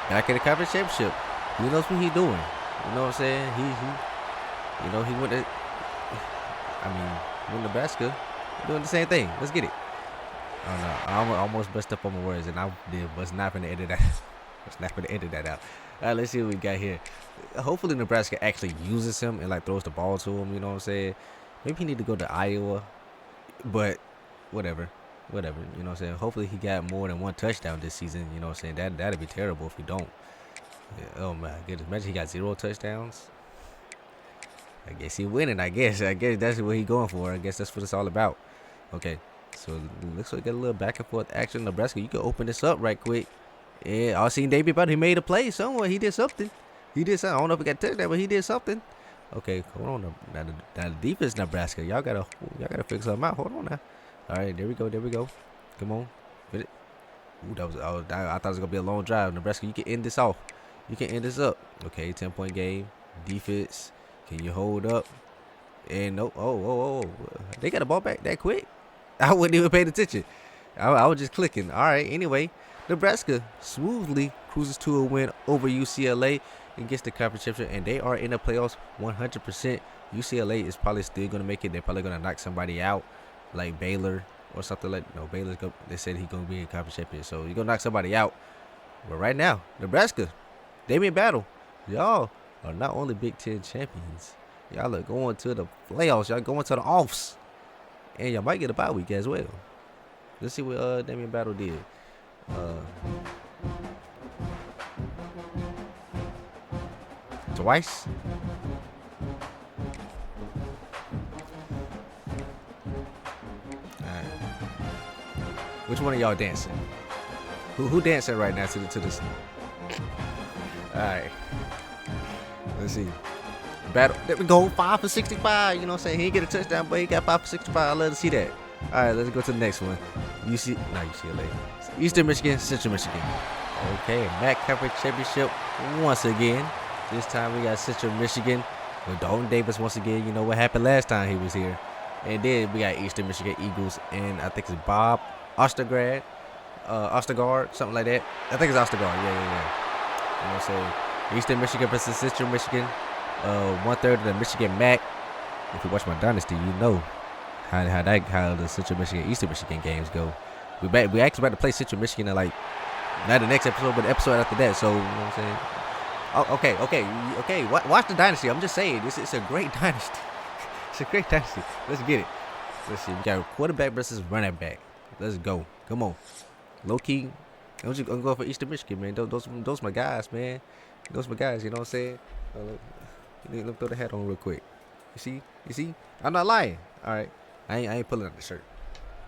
A: back in the conference championship. He knows what he's doing. You know what I'm saying? He went to. With Nebraska, doing the same thing. Let's get it. Oh no, I almost messed up on my words, and I was not going to edit that. Was not going to edit that out. All right, let's see what we got here. Hopefully Nebraska actually uses him and like throws the ball to him. You know what I'm saying? Maybe he need to go to Iowa, but whatever. You know what I'm saying? Hopefully he got more than one touchdown this season. You know what I'm saying? That'd be terrible if he don't. Yeah, oh my goodness! Imagine he got 0 touchdowns. I guess he winning. I guess that's what he going for. I guess that's what it's all about. Okay, so it looks like we got a little back and forth action. Nebraska, you can open this up right quick. Yeah, I seen David, but he made a play somewhere. He did something. I don't know if he got touchdown, but he did something. Okay, hold on. Now the defense, Nebraska, y'all gotta fix something out. Hold on now. All right, there we go. Come on, fit it. Ooh, I thought it was gonna be a long drive. Nebraska, you can end this off. You can end this up. Okay, 10-point game. Defense, can you hold up? And no, oh, they got the ball back that quick. I wasn't even paying attention. I was just clicking. All right, anyway, Nebraska smoothly cruises to a win over UCLA and gets the conference championship, and they are in the playoffs 100%. UCLA is probably still going to make it. They're probably going to knock somebody out, like Baylor or something like. No, Baylor's go. They said he's going to be a conference champion, so you're going to knock somebody out. But right now, Nebraska, Damian Battle, y'all are not only Big Ten champions, y'all are going to the playoffs. Y'all going to the offs, and y'all might get a bye week as well. Let's see what Damian Battle did. Twice. Alright. Which one of y'all dancing? Who dancing right now to this? Alright. Let's see. Battle. There we go. 5 for 65. You know what I'm saying? He didn't get a touchdown, but he got 5 for 65. I love to see that. Alright, let's go to the next one. UCLA. Eastern Michigan, Central Michigan. Okay, MAC Conference Championship once again. This time we got Central Michigan with Dalton Davis once again. You know what happened last time he was here. And then we got Eastern Michigan Eagles, and I think it's Bob Ostergaard, something like that. I think it's Ostergaard. Yeah. You know what I'm saying? Eastern Michigan versus Central Michigan. 1/3 of the Michigan MAC. If you watch my Dynasty, you know how the Central Michigan Eastern Michigan games go. We actually about to play Central Michigan in like not the next episode, but the episode after that. So you know what I'm saying? Oh, okay. Watch the Dynasty. I'm just saying, it's a great Dynasty. It's a great Dynasty. Let's get it. Let's see. We got quarterback versus running back. Let's go. Come on. Low key. I'm just gonna go for Eastern Michigan, man. Those my guys, man. Those my guys. You know what I'm saying? Let me throw the hat on real quick. You see? I'm not lying. All right. I ain't pulling out the shirt.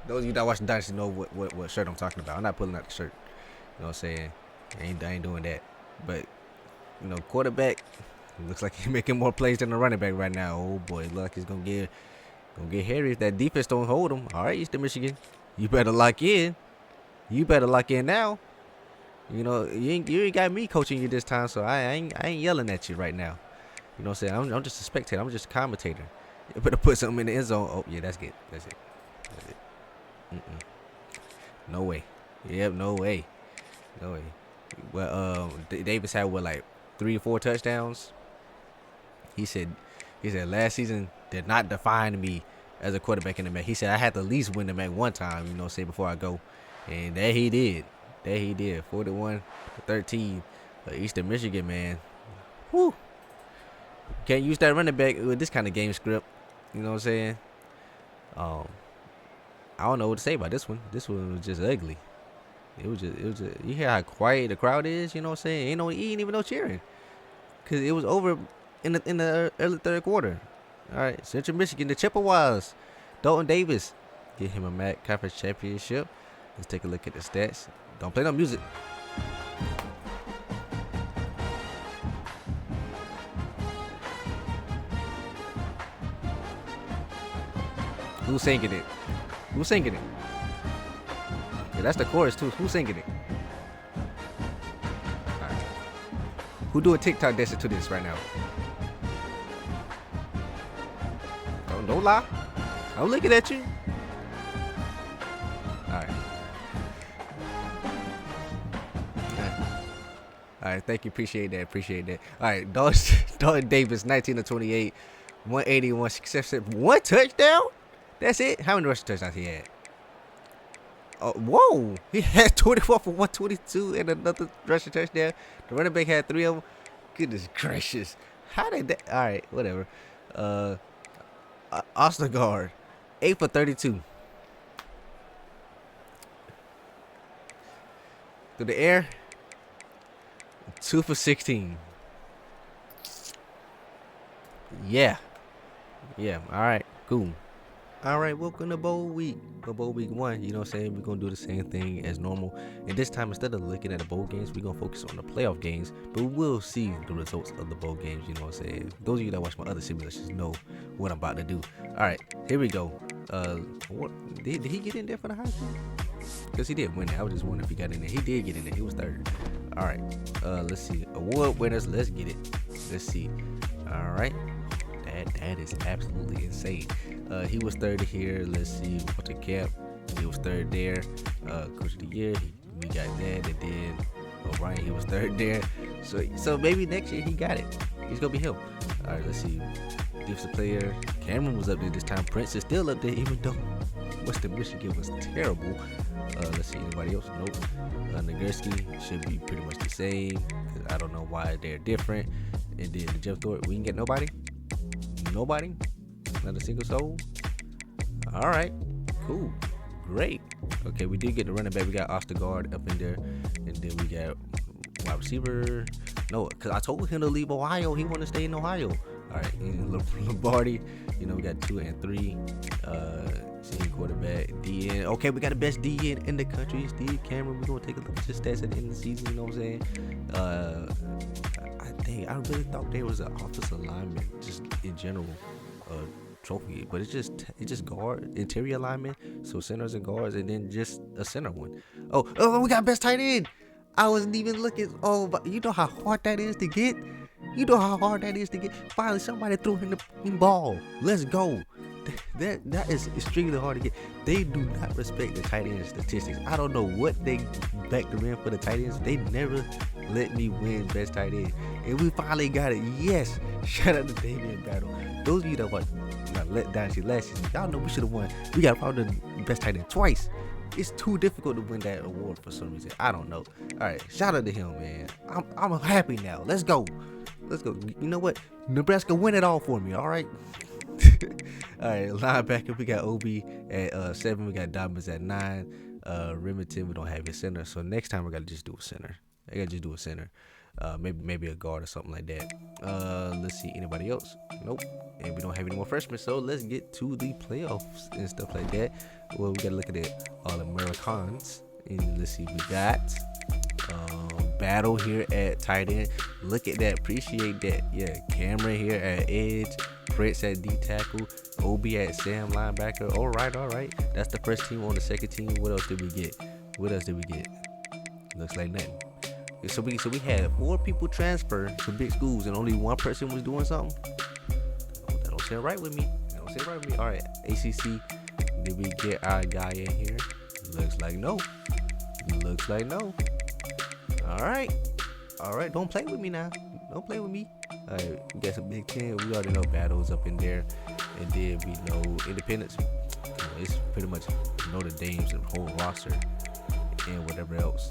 A: Those of you that watch the Dynasty know what shirt I'm talking about. I'm not pulling out the shirt. You know what I'm saying? I ain't doing that. But you know, quarterback looks like he's making more plays than the running back right now. Oh boy, look like he's gonna get hairy if that defense don't hold him. All right, Eastern Michigan, you better lock in. You better lock in now. You know, you ain't got me coaching you this time, so I ain't yelling at you right now. You know what I'm saying? I'm just a spectator. I'm just a commentator. You better put something in the end zone. Oh yeah, that's it. No way. Yep, no way. Well, Davis had like 3 or 4 touchdowns. He said last season did not define me as a quarterback in the MAC. He said I had to at least win the MAC one time, you know, say before I go. And that he did. 41-13. Eastern Michigan, man. Whew. Can't use that running back with this kind of game script. You know what I'm saying? I don't know what to say about this one. This one was just ugly. It was just. You hear how quiet the crowd is? You know what I'm saying? Ain't even no cheering, cause it was over in the early third quarter. All right, Central Michigan, the Chippewas, Dalton Davis, Get him a MAC conference championship. Let's take a look at the stats. Don't play no music. Who's singing it? Who's singing it? Yeah, that's the chorus too. Who's singing it? All right. Who doing TikTok dancing to this right now? Don't lie. I'm looking at you. Alright. Alright, thank you. Appreciate that. Alright, Dalton Davis, 19 of 28, 181, 1 touchdown? That's it? How many rushing touchdowns he had? Oh, whoa! He had 24 for 122 and another rushing touchdown. The running back had 3 of them. Goodness gracious. How did that? Alright, whatever. Octogonal, 8 for 32. Through the air, 2 for 16. Yeah. Alright, cool. Alright, welcome to Bowl Week. Bowl Week 1, you know what I'm saying? We're going to do the same thing as normal. And this time, instead of looking at the bowl games, we're going to focus on the playoff games. But we will see the results of the bowl games, you know what I'm saying? Those of you that watch my other simulations know what I'm about to do. Alright, here we go. What did he get in there for the high school? Because he did win it. I was just wondering if he got in there. He did get in there. He was third. Alright, let's see. Award winners, let's get it. Let's see. Alright. That is absolutely insane. He was third here. Let's see. Walter Camp. He was third there. Coach of the year. We got that. And then O'Brien. He was third there. So maybe next year he got it. He's gonna be him. All right. Let's see. Defensive player. Cameron was up there this time. Prince is still up there, even though Western Michigan was terrible. Let's see. Anybody else? Nope. Nagurski should be pretty much the same. Cause I don't know why they're different. And then Jeff Thorpe. We can get nobody. Nobody? Not a single soul? Alright. Cool. Great. Okay, we did get the running back. We got Octogonal up in there. And then we got wide receiver. No, because I told him to leave Ohio. He want to stay in Ohio. Alright. And Lombardi. You know, we got 2 and 3. Senior quarterback. DN. Okay, we got the best DN in the country. Steve Cameron. We're going to take a look at his stats at the end of the season. You know what I'm saying? I really thought there was an offensive lineman just in general trophy, but it's just guard, interior lineman, so centers and guards, and then just a center one. Oh, we got best tight end. I wasn't even looking. Oh, but you know how hard that is to get. Finally, somebody threw him the ball. Let's go. That is extremely hard to get. They do not respect the tight end statistics. I don't know what they back the rim for the tight ends. They never let me win best tight end, and we finally got it. Yes, shout out to Damian Battle. Those of you that watch let down last season, y'all know we should have won. We got probably the best tight end twice. It's too difficult to win that award for some reason. I don't know. All right, shout out to him, man. I'm happy now. Let's go. You know what? Nebraska win it all for me. All right. All right, linebacker, we got Obi at 7. We got Dobbins at 9. Remington, we don't have his center. So next time we gotta just do a center. Maybe a guard or something like that. Let's see, anybody else? Nope. And we don't have any more freshmen. So let's get to the playoffs and stuff like that. Well, we gotta look at it. All the MrHurriicans. And let's see, we got Battle here at tight end. Look at that. Appreciate that. Yeah, Cameron here at edge. Prince at D tackle. Obi at Sam linebacker. All right. That's the first team. On the second team, what else did we get? Looks like nothing. So we had 4 people transfer to big schools and only 1 person was doing something. Oh, that don't sound right with me. All right, ACC. Did we get our guy in here? Looks like no. All right. Don't play with me now. All right, we got some Big Ten. We already know Battles up in there, and then we know Independence. It's pretty much Notre Dame's and whole roster and whatever else.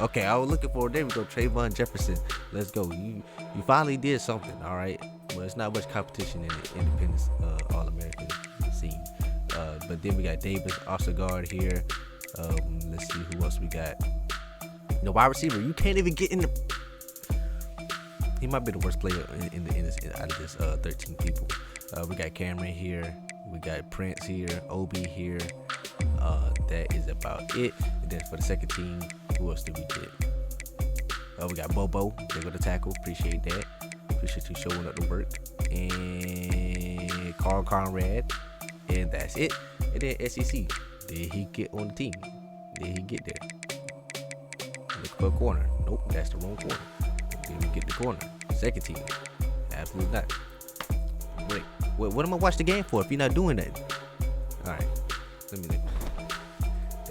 A: Okay, I was looking for. There we go, Trayvon Jefferson. Let's go. You finally did something. All right. Well, it's not much competition in the Independence All-American scene. But then we got Davis, Octogonal here. Let's see who else we got. The wide receiver, you can't even get in the. he might be the worst player out of this 13 people. We got Cameron here. We got Prince here. Obi here. That is about it. And then for the second team, who else did we get? We got Bobo. They go to tackle. Appreciate that. Appreciate you showing up to work. And Carl Conrad. And that's it. And then SEC. Did he get on the team? Did he get there? Look for a corner. Nope, that's the wrong corner. Did we get the corner? Second team. Absolutely not. Wait, what am I gonna watch the game for if you're not doing that? Alright. Let me look.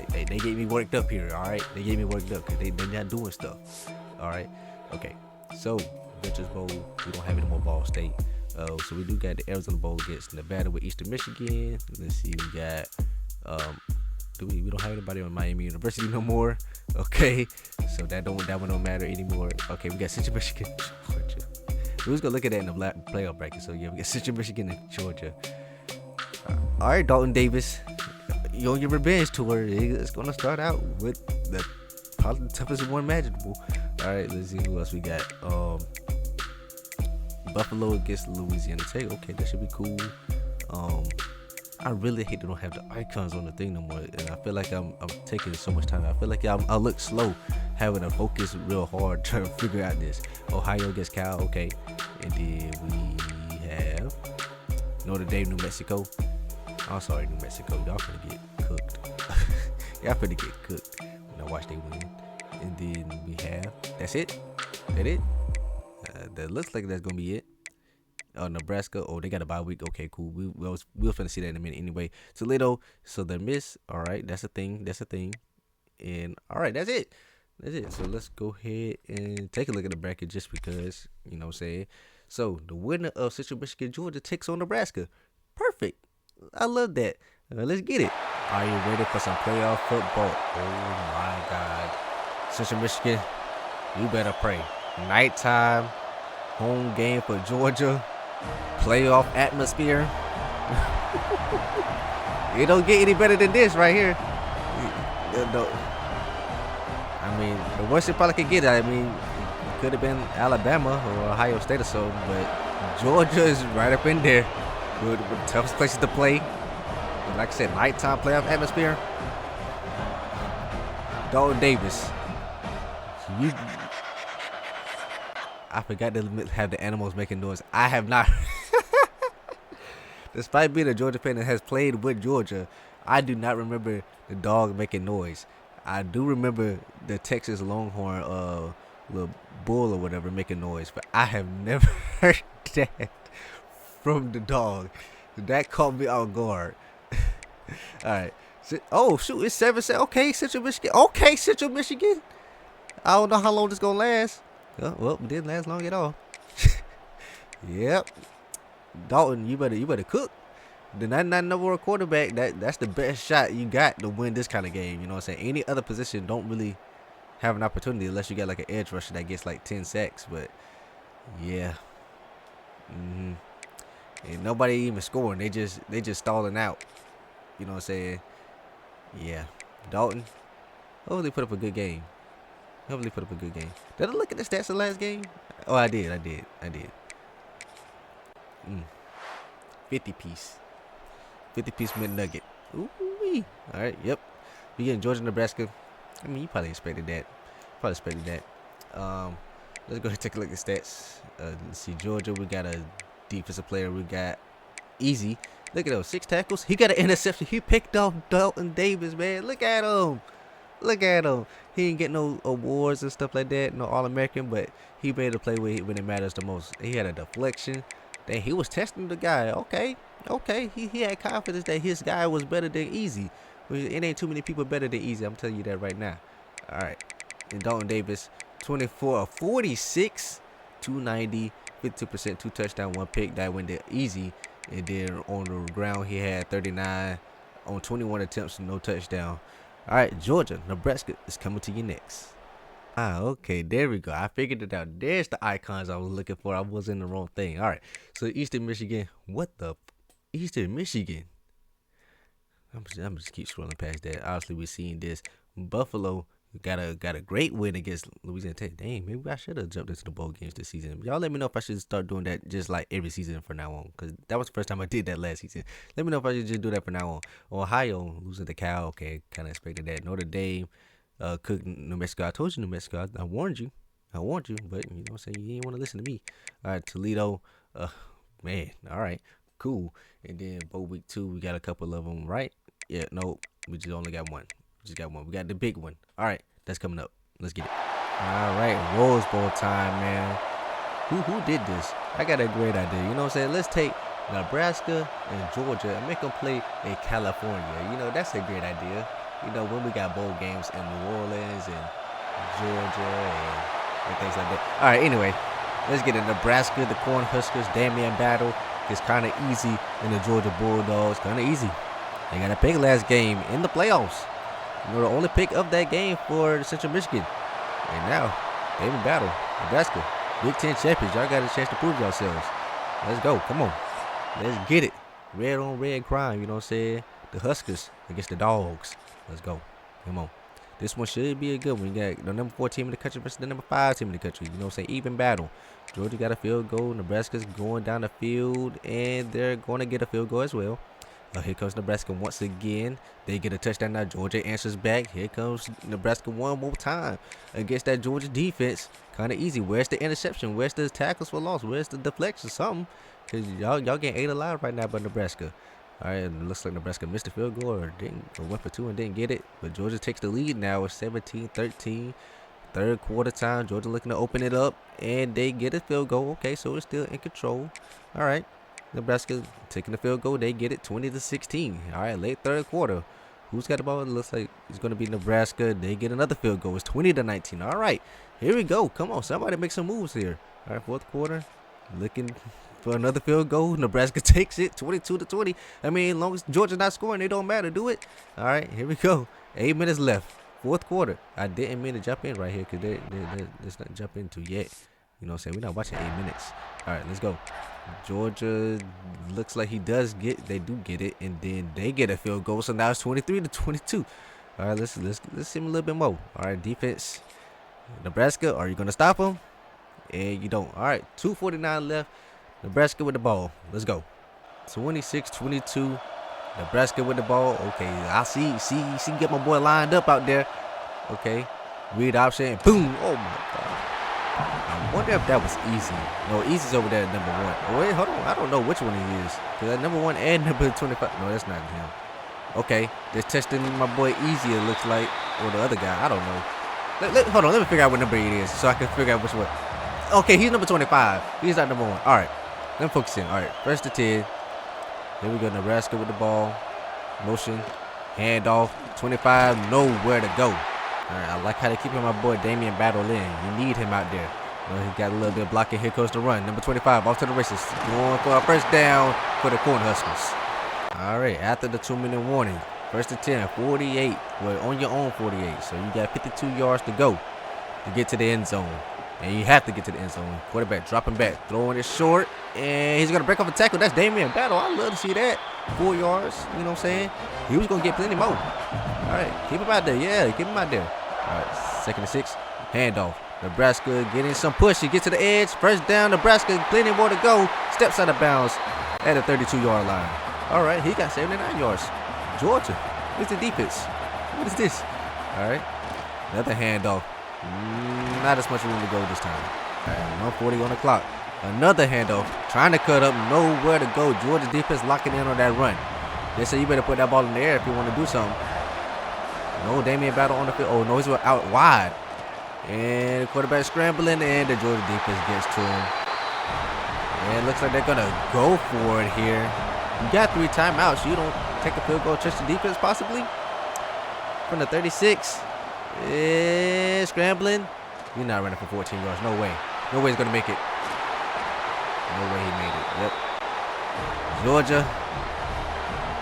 A: They get me worked up here, alright? They get me worked up because they're not doing stuff. Alright? Okay. So, Ventures Bowl, we don't have any more Ball State. So we do got the Arizona Bowl against Nevada with Eastern Michigan. Let's see, we got we don't have anybody on Miami University no more. Okay. So that one don't matter anymore. Okay, we got Central Michigan, Georgia. We was gonna look at that in the playoff bracket. So yeah, we got Central Michigan and Georgia. Alright, Dalton Davis. You on your revenge tour. It's gonna start out with probably the toughest one imaginable. Alright, let's see who else we got. Buffalo against Louisiana Tech. Okay, that should be cool. I really hate they don't have the icons on the thing no more, and I feel like I'm taking so much time. I feel like I look slow, having to focus real hard trying to figure out this. Ohio against Cal. Okay, and then we have Notre Dame, New Mexico. I'm sorry, New Mexico. Y'all finna get cooked. Y'all finna get cooked when I watch they win. And then we have, that's it. That it. That looks like that's gonna be it. Nebraska. Oh, they got a bye week. Okay, cool. We'll finna see that in a minute anyway. Toledo. So they miss. All right, that's a thing. That's a thing. And all right, that's it. That's it. So let's go ahead and take a look at the bracket just because, you know what I'm saying. So the winner of Central Michigan, Georgia takes on Nebraska. Perfect. I love that. Let's get it. Are you ready for some playoff football? Oh my God. Central Michigan, you better pray. Nighttime, home game for Georgia. Playoff atmosphere. It don't get any better than this right here. I mean, the worst it probably could get. I mean, it could have been Alabama or Ohio State or so, but Georgia is right up in there with the toughest places to play. But like I said, nighttime playoff atmosphere. Dalton Davis. I forgot to have the animals making noise. I have not. Despite being a Georgia fan that has played with Georgia, I do not remember the dog making noise. I do remember the Texas Longhorn little bull or whatever making noise, but I have never heard that from the dog. That caught me off guard. All right. Oh shoot, it's 7-7. Okay, Central Michigan. Okay, Central Michigan. I don't know how long this gonna last. Well, it didn't last long at all. Yep. Dalton, you better cook. The 99 number one quarterback, that's the best shot you got to win this kind of game. You know what I'm saying? Any other position don't really have an opportunity unless you got like an edge rusher that gets like 10 sacks. But yeah. And nobody even scoring. They just stalling out. You know what I'm saying? Yeah. Dalton, hopefully put up a good game. Did I look at the stats of the last game? Oh, I did. 50 piece mint nugget. Ooh-wee. All right, yep. We getting Georgia, Nebraska. I mean, you probably expected that. Let's go ahead and take a look at stats. Let's see, Georgia, we got a defensive player. We got Easy. Look at those 6 tackles. He got an interception. He picked off Dalton Davis, man. Look at him. He ain't get no awards and stuff like that, no All-American, but he made to play when it matters the most. He had a deflection. Then he was testing the guy. Okay. He had confidence that his guy was better than Easy. It ain't too many people better than Easy. I'm telling you that right now. All right. And Dalton Davis, 24 of 46, 290, 52%, 2 touchdowns, 1 pick. That went to Easy. And then on the ground, he had 39 on 21 attempts, no touchdown. All right, Georgia, Nebraska is coming to you next. Okay, there we go. I figured it out. There's the icons I was looking for. I was in the wrong thing. All right, so Eastern Michigan. What the? Eastern Michigan. I'm just keep scrolling past that. Obviously, we're seeing this. Buffalo got a great win against Louisiana Tech. Dang, maybe I should have jumped into the bowl games this season. Y'all let me know if I should start doing that just like every season from now on, because that was the first time I did that last season. Let me know if I should just do that from now on. Ohio losing to Cal. Okay, kind of expected that. Notre Dame cooked New Mexico. I told you New Mexico. I warned you. But you know what I'm saying? You didn't want to listen to me. All right, Toledo. Man, all right, cool. And then bowl week 2, we got a couple of them, right? Yeah, no, we just only got one. We got the big one. All right, that's coming up. Let's get it. All right, Rose Bowl time, man. Who did this? I got a great idea. You know what I'm saying? Let's take Nebraska and Georgia and make them play in California. You know, that's a great idea. You know, when we got bowl games in New Orleans and Georgia and things like that. All right, anyway, let's get it. Nebraska, the Cornhuskers, Damian battle. It's kind of easy in the Georgia Bulldogs. Kind of easy. They got a pick last game in the playoffs. You know, the only pick of that game for Central Michigan. And now, Damian battle, Nebraska, Big Ten champions. Y'all got a chance to prove yourselves. Let's go. Come on. Let's get it. Red on red crime. You know what I'm saying? The Huskers against the Dogs. Let's go. Come on. This one should be a good one. You got the number 4 team in the country versus the number 5 team in the country. You know what I'm saying? Even battle. Georgia got a field goal. Nebraska's going down the field, and they're going to get a field goal as well. Here comes Nebraska once again. They get a touchdown. Now Georgia answers back. Here comes Nebraska one more time against that Georgia defense. Kind of easy. Where's the interception? Where's the tackles for loss? Where's the deflection? Something. Because y'all getting ate alive right now by Nebraska. All right, it looks like Nebraska missed a field goal or went for 2 and didn't get it. But Georgia takes the lead now. It's 17-13. Third quarter time. Georgia looking to open it up, and they get a field goal. Okay, so it's still in control. All right. Nebraska taking the field goal. They get it 20-16. All right, late third quarter. Who's got the ball? It looks like it's going to be Nebraska. They get another field goal. It's 20-19. All right, here we go. Come on, somebody make some moves here. All right, fourth quarter. Looking for another field goal. Nebraska takes it 22-20. I mean, as long as Georgia's not scoring, it don't matter. Do it. All right, here we go. 8 minutes left. Fourth quarter. I didn't mean to jump in right here because there's not jump into yet. You know what I'm saying? We're not watching 8 minutes. All right, let's go. Georgia looks like they do get it, and then they get a field goal. So now it's 23-22. All right, let's see them a little bit more. All right, defense. Nebraska, are you gonna stop them? And you don't. All right, 2:49 left. Nebraska with the ball. Let's go. 26-22. Nebraska with the ball. Okay, I see. Get my boy lined up out there. Okay, read option. Boom. Oh my God. I wonder if that was easy. No, easy's over there at number 1. Oh, wait, hold on. I don't know which one he is. Because that number 1 and number 25. No, that's not him. Okay, they're testing my boy Easy, it looks like. Or the other guy. I don't know. Hold on. Let me figure out what number he is so I can figure out which one. Okay, he's number 25. He's not number 1. All right. Let me focus in. All right. First to 10. Here we go. Nebraska with the ball. Motion. Handoff. 25. Nowhere to go. All right, I like how they keeping my boy Damian Battle in. You need him out there. He got a little bit of blocking. Here goes the run. Number 25, off to the races. Going for a first down for the Cornhuskers. All right, after the 2-minute warning. First and 10, 48. Well, on your own 48. So you got 52 yards to go to get to the end zone. And you have to get to the end zone. Quarterback dropping back, throwing it short. And he's going to break off a tackle. That's Damian Battle. I love to see that. 4 yards, you know what I'm saying? He was going to get plenty more. All right, keep him out there. Yeah, keep him out there. All right, 2nd and 6. Handoff. Nebraska getting some push. He gets to the edge. First down, Nebraska. Plenty more to go. Steps out of bounds at the 32-yard line. All right, he got 79 yards. Georgia, what's the defense? What is this? All right, another handoff. Not as much room to go this time. All right, 140 on the clock. Another handoff. Trying to cut up. Nowhere to go. Georgia defense locking in on that run. They say you better put that ball in the air if you want to do something. No Damian Battle on the field. Oh, no, he's out wide. And the quarterback scrambling, and the Georgia defense gets to him. And it looks like they're going to go for it here. You got 3 timeouts. You don't take a field goal, trust the defense possibly. From the 36. And scrambling. You're not running for 14 yards. No way. No way he's going to make it. No way he made it. Yep. Georgia.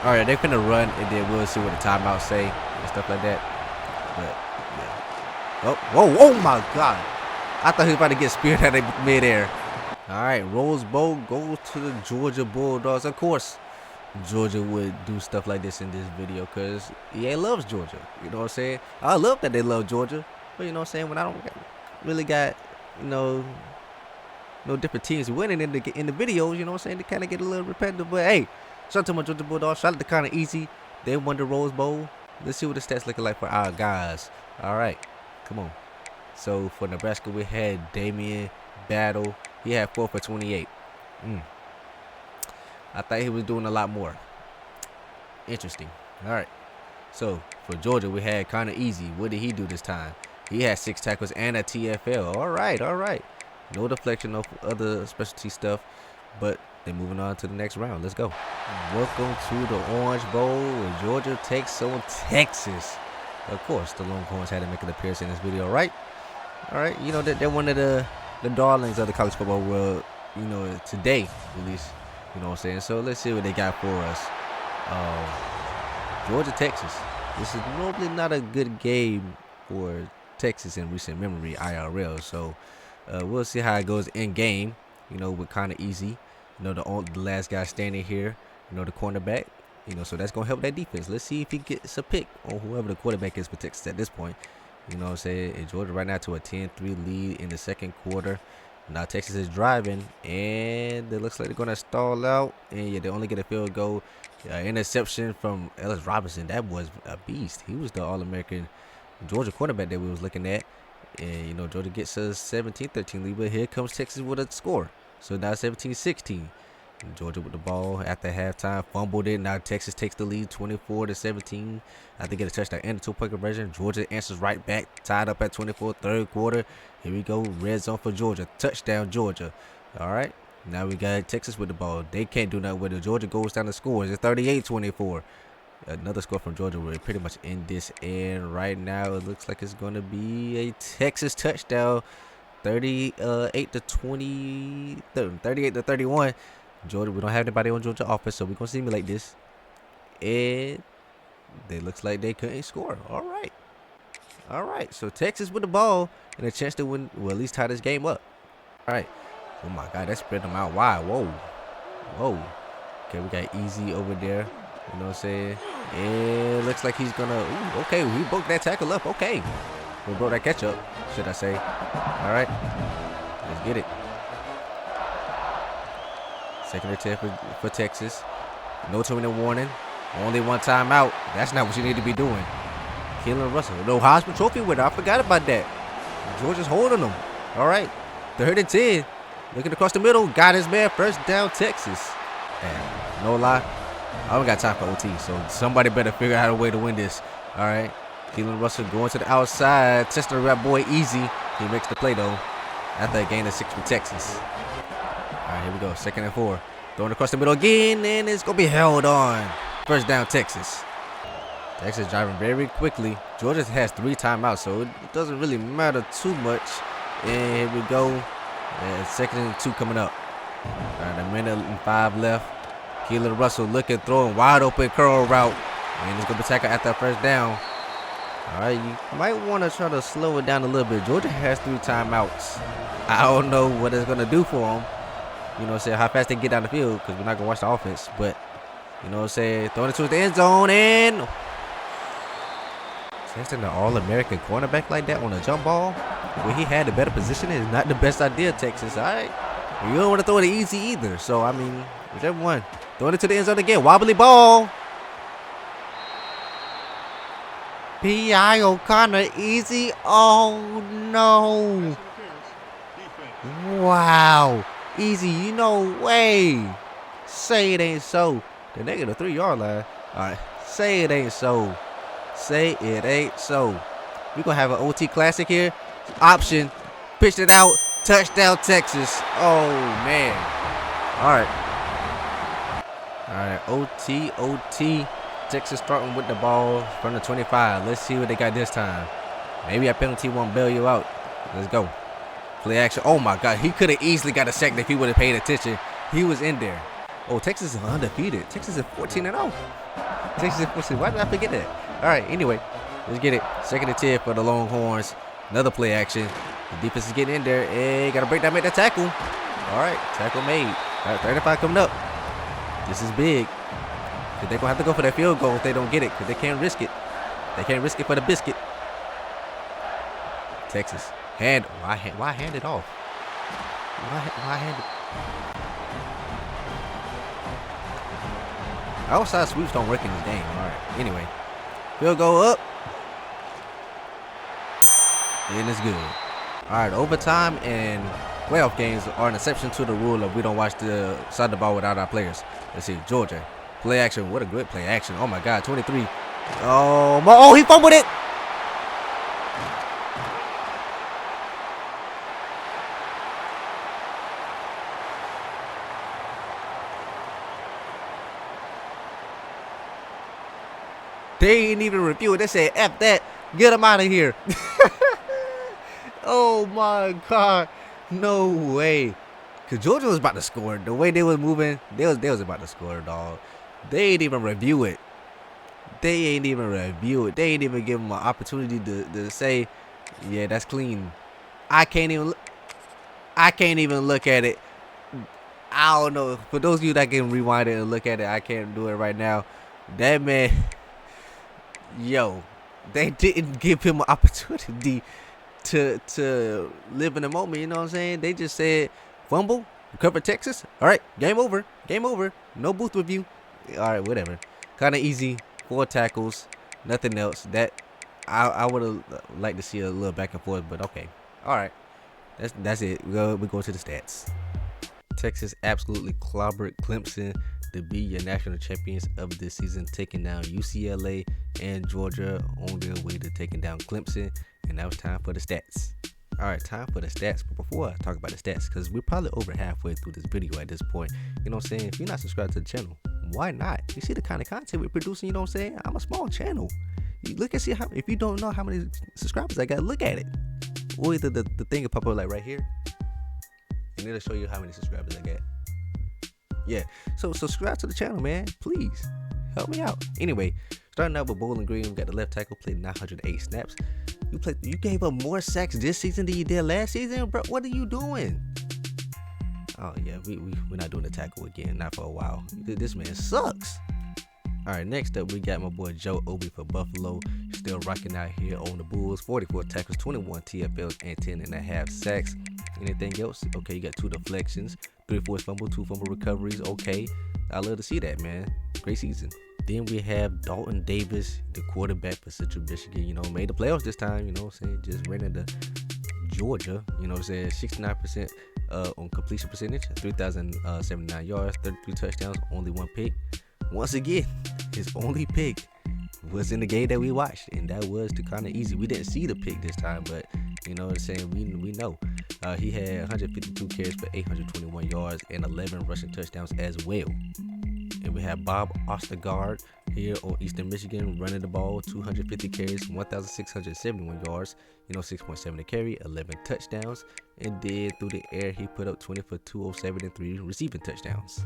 A: All right, they're finna run, and then we'll see what the timeouts say and stuff like that. But, yeah. Oh, whoa, oh my God. I thought he was about to get speared out of midair. All right, Rose Bowl goes to the Georgia Bulldogs. Of course, Georgia would do stuff like this in this video, because EA loves Georgia. You know what I'm saying? I love that they love Georgia, but you know what I'm saying, when I don't really got, you know, no different teams winning in the videos, you know what I'm saying, they kind of get a little repetitive. But hey, shout out to my Georgia Bulldogs. Shout out to Kinda Easy. They won the Rose Bowl. Let's see what the stats looking like for our guys. All right, come on. So for Nebraska, we had Damian Battle. He had 4 for 28. I thought he was doing a lot more. Interesting. All right. So for Georgia, we had Kinda Easy. What did he do this time? He had 6 tackles and a TFL. All right, all right. No deflection of other specialty stuff, but they're moving on to the next round. Let's go. Welcome to the Orange Bowl, where Georgia takes on Texas. Of course, the Longhorns had to make an appearance in this video, right? All right. You know, they're one of the darlings of the college football world, you know, today at least. You know what I'm saying? So let's see what they got for us. Georgia, Texas. This is normally not a good game for Texas in recent memory, IRL. So we'll see how it goes in game. You know, with Kinda Easy. You know, the last guy standing here. You know, the cornerback. You know, so that's gonna help that defense. Let's see if he gets a pick on whoever the quarterback is for Texas at this point. You know what I'm saying? And Georgia right now to a 10-3 lead in the second quarter. Now Texas is driving, and it looks like they're gonna stall out. And yeah, they only get a field goal. Interception from Ellis Robinson. That was a beast. He was the All-American Georgia quarterback that we was looking at. And you know, Georgia gets a 17-13 lead, but here comes Texas with a score. So now 17-16. Georgia with the ball after halftime, fumbled it. Now Texas takes the lead 24-17. I think get a touchdown and a 2-point conversion. Georgia answers right back, tied up at 24, third quarter. Here we go, red zone for Georgia. Touchdown, Georgia. All right, now we got Texas with the ball. They can't do nothing with it. Georgia goes down the scores. It's 38-24. Another score from Georgia. We're pretty much in this end right now. It looks like it's going to be a Texas touchdown. 38-20, 38-31. Georgia, we don't have anybody on Georgia offense, so we're going to simulate this. And it looks like they couldn't score. All right. All right. So Texas with the ball and a chance to win, well, at least tie this game up. All right. Oh, my God. That spread them out wide. Whoa. Whoa. Okay, we got Easy over there. You know what I'm saying? And it looks like he's going to, okay, we broke that tackle up. Okay. We broke that catch up, should I say. All right. Let's get it. Second and 10 for Texas. No 2-minute warning. Only one timeout. That's not what you need to be doing. Keelan Russell. No Heisman Trophy winner. I forgot about that. Georgia's holding them. All right. 3rd and 10. Looking across the middle. Got his man. First down, Texas. And no lie, I don't got time for OT. So somebody better figure out a way to win this. All right. Keelan Russell going to the outside. Testing the rap boy Easy. He makes the play, though. After a gain of 6 for Texas. All right, here we go. 2nd and 4. Throwing across the middle again, and it's going to be held on. First down, Texas. Texas driving very quickly. Georgia has 3 timeouts, so it doesn't really matter too much. And here we go. And 2nd and 2 coming up. All right, 1:05 left. Keelan Russell looking, throwing wide open curl route. And it's going to be tackled at that first down. All right, you might want to try to slow it down a little bit. Georgia has 3 timeouts. I don't know what it's going to do for them. You know what I'm saying? How fast they get down the field, because we're not going to watch the offense. But, you know what I'm saying? Throwing it towards the end zone, and testing the All-American cornerback like that on a jump ball when he had a better position is not the best idea, Texas. All right? You don't want to throw it easy either. So, I mean, whichever one. Throwing it to the end zone again. Wobbly ball. P.I. O'Connor, Easy. Oh, no. Wow. Easy, no way. Say it ain't so. The negative 3-yard line. All right. Say it ain't so. Say it ain't so. We're going to have an OT classic here. Option. Pitched it out. Touchdown, Texas. Oh, man. All right. All right. OT. Texas starting with the ball from the 25. Let's see what they got this time. Maybe a penalty won't bail you out. Let's go. Play action. Oh, my God. He could have easily got a sack if he would have paid attention. He was in there. Oh, Texas is undefeated. Texas is 14-0. Texas is 14. Why did I forget that? All right. Anyway, let's get it. 2nd and 10 for the Longhorns. Another play action. The defense is getting in there. Hey, got to break down, make that tackle. All right. Tackle made. All right. 35 coming up. This is big. Cause they're gonna have to go for that field goal if they don't get it. Cause they can't risk it. They can't risk it for the biscuit. Texas. Why hand it off? Why hand it? Outside sweeps don't work in this game. All right. Anyway, field goal up. And it's good. All right. Overtime and playoff games are an exception to the rule of we don't watch the side of the ball without our players. Let's see. Georgia. Play action. What a good play action. Oh, my God. 23. Oh, he fumbled it. They ain't even review it. They said, F that. Get him out of here. Oh, my God. No way. Because Georgia was about to score. The way they was moving, they was about to score, dog. They ain't even review it. They ain't even review it. They ain't even give them an opportunity to say, yeah, that's clean. I can't even look at it. I don't know. For those of you that can rewind it and look at it, I can't do it right now. That man... Yo, they didn't give him an opportunity to live in the moment, you know what I'm saying? They just said, fumble, recover Texas. All right, game over. Game over. No booth review. All right, whatever. Kind of easy. 4 tackles. Nothing else. That I would have liked to see a little back and forth, but okay. All right. That's it. We're going to the stats. Texas absolutely clobbered Clemson to be your national champions of this season, taking down UCLA and Georgia on their way to taking down Clemson. And now it's time for the stats. All right, time for the stats. But before I talk about the stats, because we're probably over halfway through this video at this point, you know what I'm saying? If you're not subscribed to the channel, why not? You see the kind of content we're producing, you know what I'm saying? I'm a small channel. You look and see how, if you don't know how many subscribers I got, look at it. Or either the thing will pop up like right here, and it'll show you how many subscribers I got. Yeah, so subscribe to the channel, man. Please help me out. Anyway, starting out with Bowling Green, we got the left tackle, played 908 snaps. You gave up more sacks this season than you did last season, bro. What are you doing? Oh yeah, we're not doing the tackle again, not for a while. This man sucks. All right, next up we got my boy Joe Obi for Buffalo, still rocking out here on the Bulls. 44 tackles, 21 TFLs, and 10.5 sacks. Anything else? Okay, you got 2 deflections, 3 forced fumble, 2 fumble recoveries. Okay, I love to see that, man. Great season. Then we have Dalton Davis, the quarterback for Central Michigan. You know, made the playoffs this time. You know what I'm saying? Just ran into Georgia. You know what I'm saying? 69% on completion percentage, 3,079 yards, 33 touchdowns, only 1 pick. Once again, his only pick was in the game that we watched, and that was to kind of easy. We didn't see the pick this time, but you know what I'm saying? We know. He had 152 carries for 821 yards and 11 rushing touchdowns as well. And we have Bob Ostergaard here on Eastern Michigan running the ball, 250 carries, 1,671 yards, 6.7 a carry, 11 touchdowns. And then through the air, he put up 20 for 207 and 3 receiving touchdowns.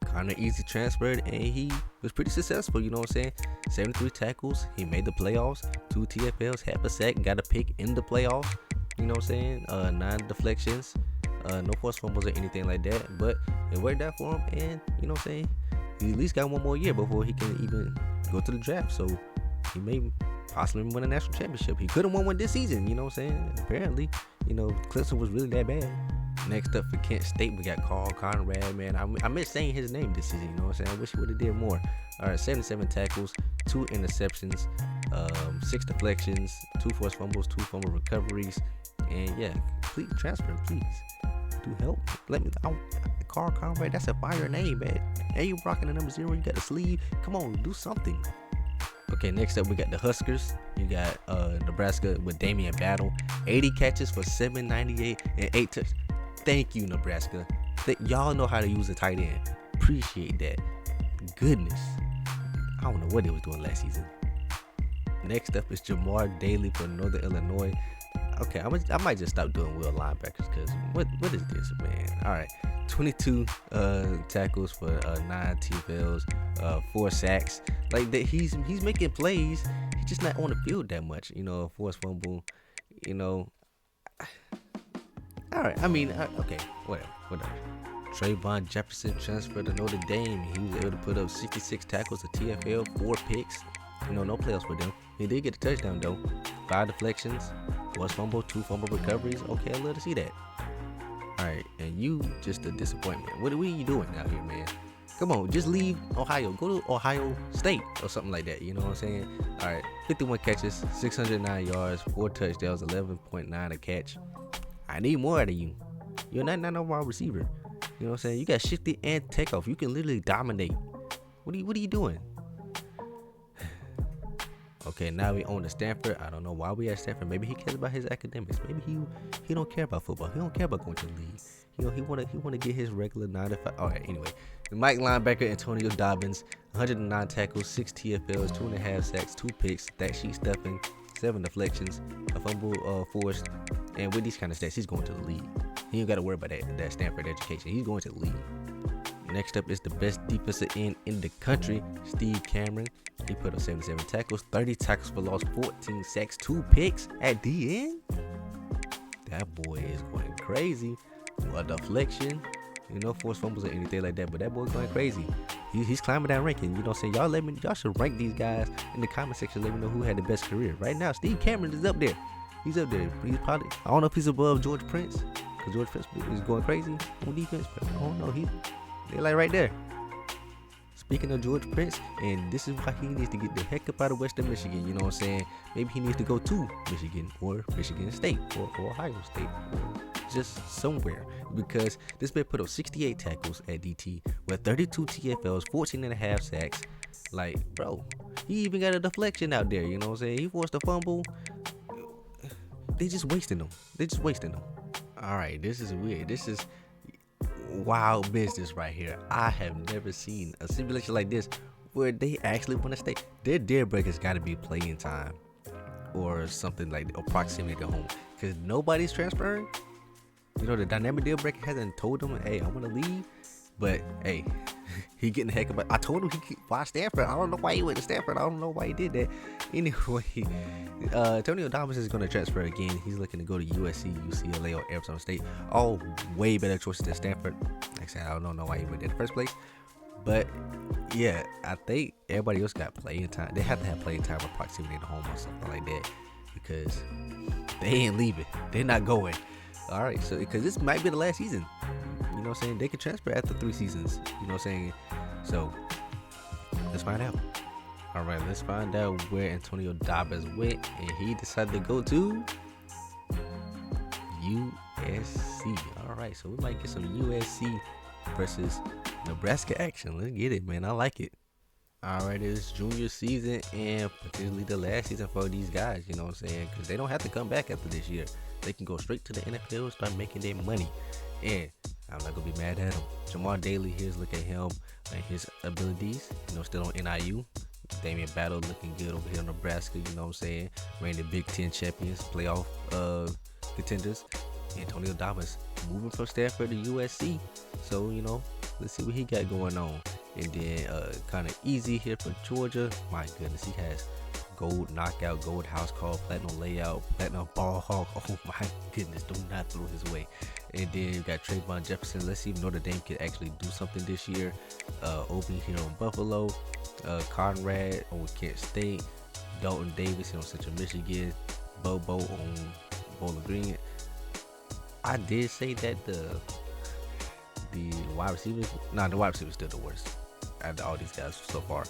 A: Kind of easy transferred, and he was pretty successful, you know what I'm saying? 73 tackles, he made the playoffs, 2 TFLs, half a sack, got a pick in the playoffs, you know what I'm saying? 9 deflections, no forced fumbles or anything like that, but it worked out for him, and you know what I'm saying? He at least got 1 more year before he can even go to the draft, so he may possibly win a national championship. He could have won one this season, you know what I'm saying? Apparently, Clemson was really that bad. Next up for Kent State, we got Carl Conrad, man. I miss saying his name this season, you know what I'm saying? I wish he would have did more. All right, 77 tackles, 2 interceptions, 6 deflections, 2 forced fumbles, 2 fumble recoveries, and yeah, complete transfer, please. Do help. Let me. Carl Conrad, that's a fire name, man. And you rocking the number 0, you got the sleeve. Come on, do something. Okay, next up we got the Huskers. You got Nebraska with Damian Battle, 80 catches for 798 and 8 touchdowns. Thank you, Nebraska. Y'all know how to use a tight end. Appreciate that. Goodness. I don't know what they was doing last season. Next up is Jamar Daly for Northern Illinois. Okay, I might just stop doing will linebackers because what is this, man? All right, 22 tackles for 9 TFLs, 4 sacks. Like that, he's making plays. He's just not on the field that much. Forced fumble. All right, I mean, okay, whatever. Trayvon Jefferson transferred to Notre Dame. He was able to put up 66 tackles, a TFL, 4 picks. No playoffs for them. He did get a touchdown though. 5 deflections, 1 fumble, 2 fumble recoveries. Okay, I love to see that. Alright, and you just a disappointment. What are you doing out here, man? Come on, just leave Ohio. Go to Ohio State or something like that. You know what I'm saying? Alright, 51 catches, 609 yards, 4 touchdowns, 11.9 a catch. I need more out of you. You're not an overall receiver. You know what I'm saying? You got shifty and takeoff. You can literally dominate. What are you doing? Okay, now we own the Stanford. I don't know why we at Stanford. Maybe he cares about his academics. Maybe he don't care about football. He don't care about going to the league. You know, he wanna get his regular 9 to 5. All right, anyway. The Mike linebacker Antonio Dobbins, 109 tackles, 6 TFLs, 2.5 sacks, 2 picks, that sheet stuffing, 7 deflections, a fumble forced, and with these kind of stats, he's going to the league. He ain't got to worry about that Stanford education. He's going to the league. Next up is the best defensive end in the country, Steve Cameron. He put up 77 tackles, 30 tackles for loss, 14 sacks, 2 picks at the end. That boy is going crazy. A deflection, forced fumbles or anything like that, but that boy's going crazy. He's climbing that ranking. You know what I'm saying? Y'all should rank these guys in the comment section. Let me know who had the best career. Right now, Steve Cameron is up there. He's up there. He's probably, I don't know if he's above George Prince, because George Prince is going crazy on defense, but I don't know. They're like right there. Speaking of George Prince, and this is why he needs to get the heck up out of Western Michigan. You know what I'm saying? Maybe he needs to go to Michigan or Michigan State or Ohio State or just somewhere, because this man put up 68 tackles at DT with 32 TFLs, 14.5 sacks. Like, bro, he even got a deflection out there. You know what I'm saying? He forced a fumble. They just wasting them. All right, this is weird. This is wild business right here. I have never seen a simulation like this where they actually want to stay. Their deal breakers got to be playing time or something like, or proximity to home, because nobody's transferring. The dynamic deal breaker hasn't told him, hey, I want to leave, but hey, he getting the heck about. I told him why Stanford. I don't know why he went to Stanford. I don't know why he did that. Anyway, Antonio Dobbins is going to transfer again. He's looking to go to USC, UCLA, or Arizona State. All way better choices than Stanford. Like I said, I don't know why he went there in the first place. But yeah, I think everybody else got playing time. They have to have playing time or proximity to home or something like that, because they ain't leaving. They're not going. All right, so because this might be the last season. You know what I'm saying? They could transfer after 3 seasons. You know what I'm saying? So let's find out. All right, let's find out where Antonio Dobbins went, and he decided to go to USC. All right, so we might get some USC versus Nebraska action. Let's get it, man. I like it. All right, it's junior season and potentially the last season for these guys. You know what I'm saying? Because they don't have to come back after this year. They can go straight to the NFL and start making their money. And I'm not going to be mad at him. Jamal Daly, here's look at him and his abilities. Still on NIU. Damian Battle looking good over here in Nebraska. You know what I'm saying? Ran the Big Ten champions, playoff contenders. Antonio Dobbins moving from Stanford to USC. So, let's see what he got going on. And then kind of easy here for Georgia. My goodness, he has gold knockout, gold house call, platinum layout, platinum ball hawk. Oh my goodness, do not throw his way. And then you got Trayvon Jefferson. Let's see if Notre Dame can actually do something this year. Obi here on Buffalo, Conrad on Kent State, Dalton Davis here on Central Michigan, Bobo on Bowling Green. I did say that the wide receivers, the wide receivers still the worst out of all these guys so far.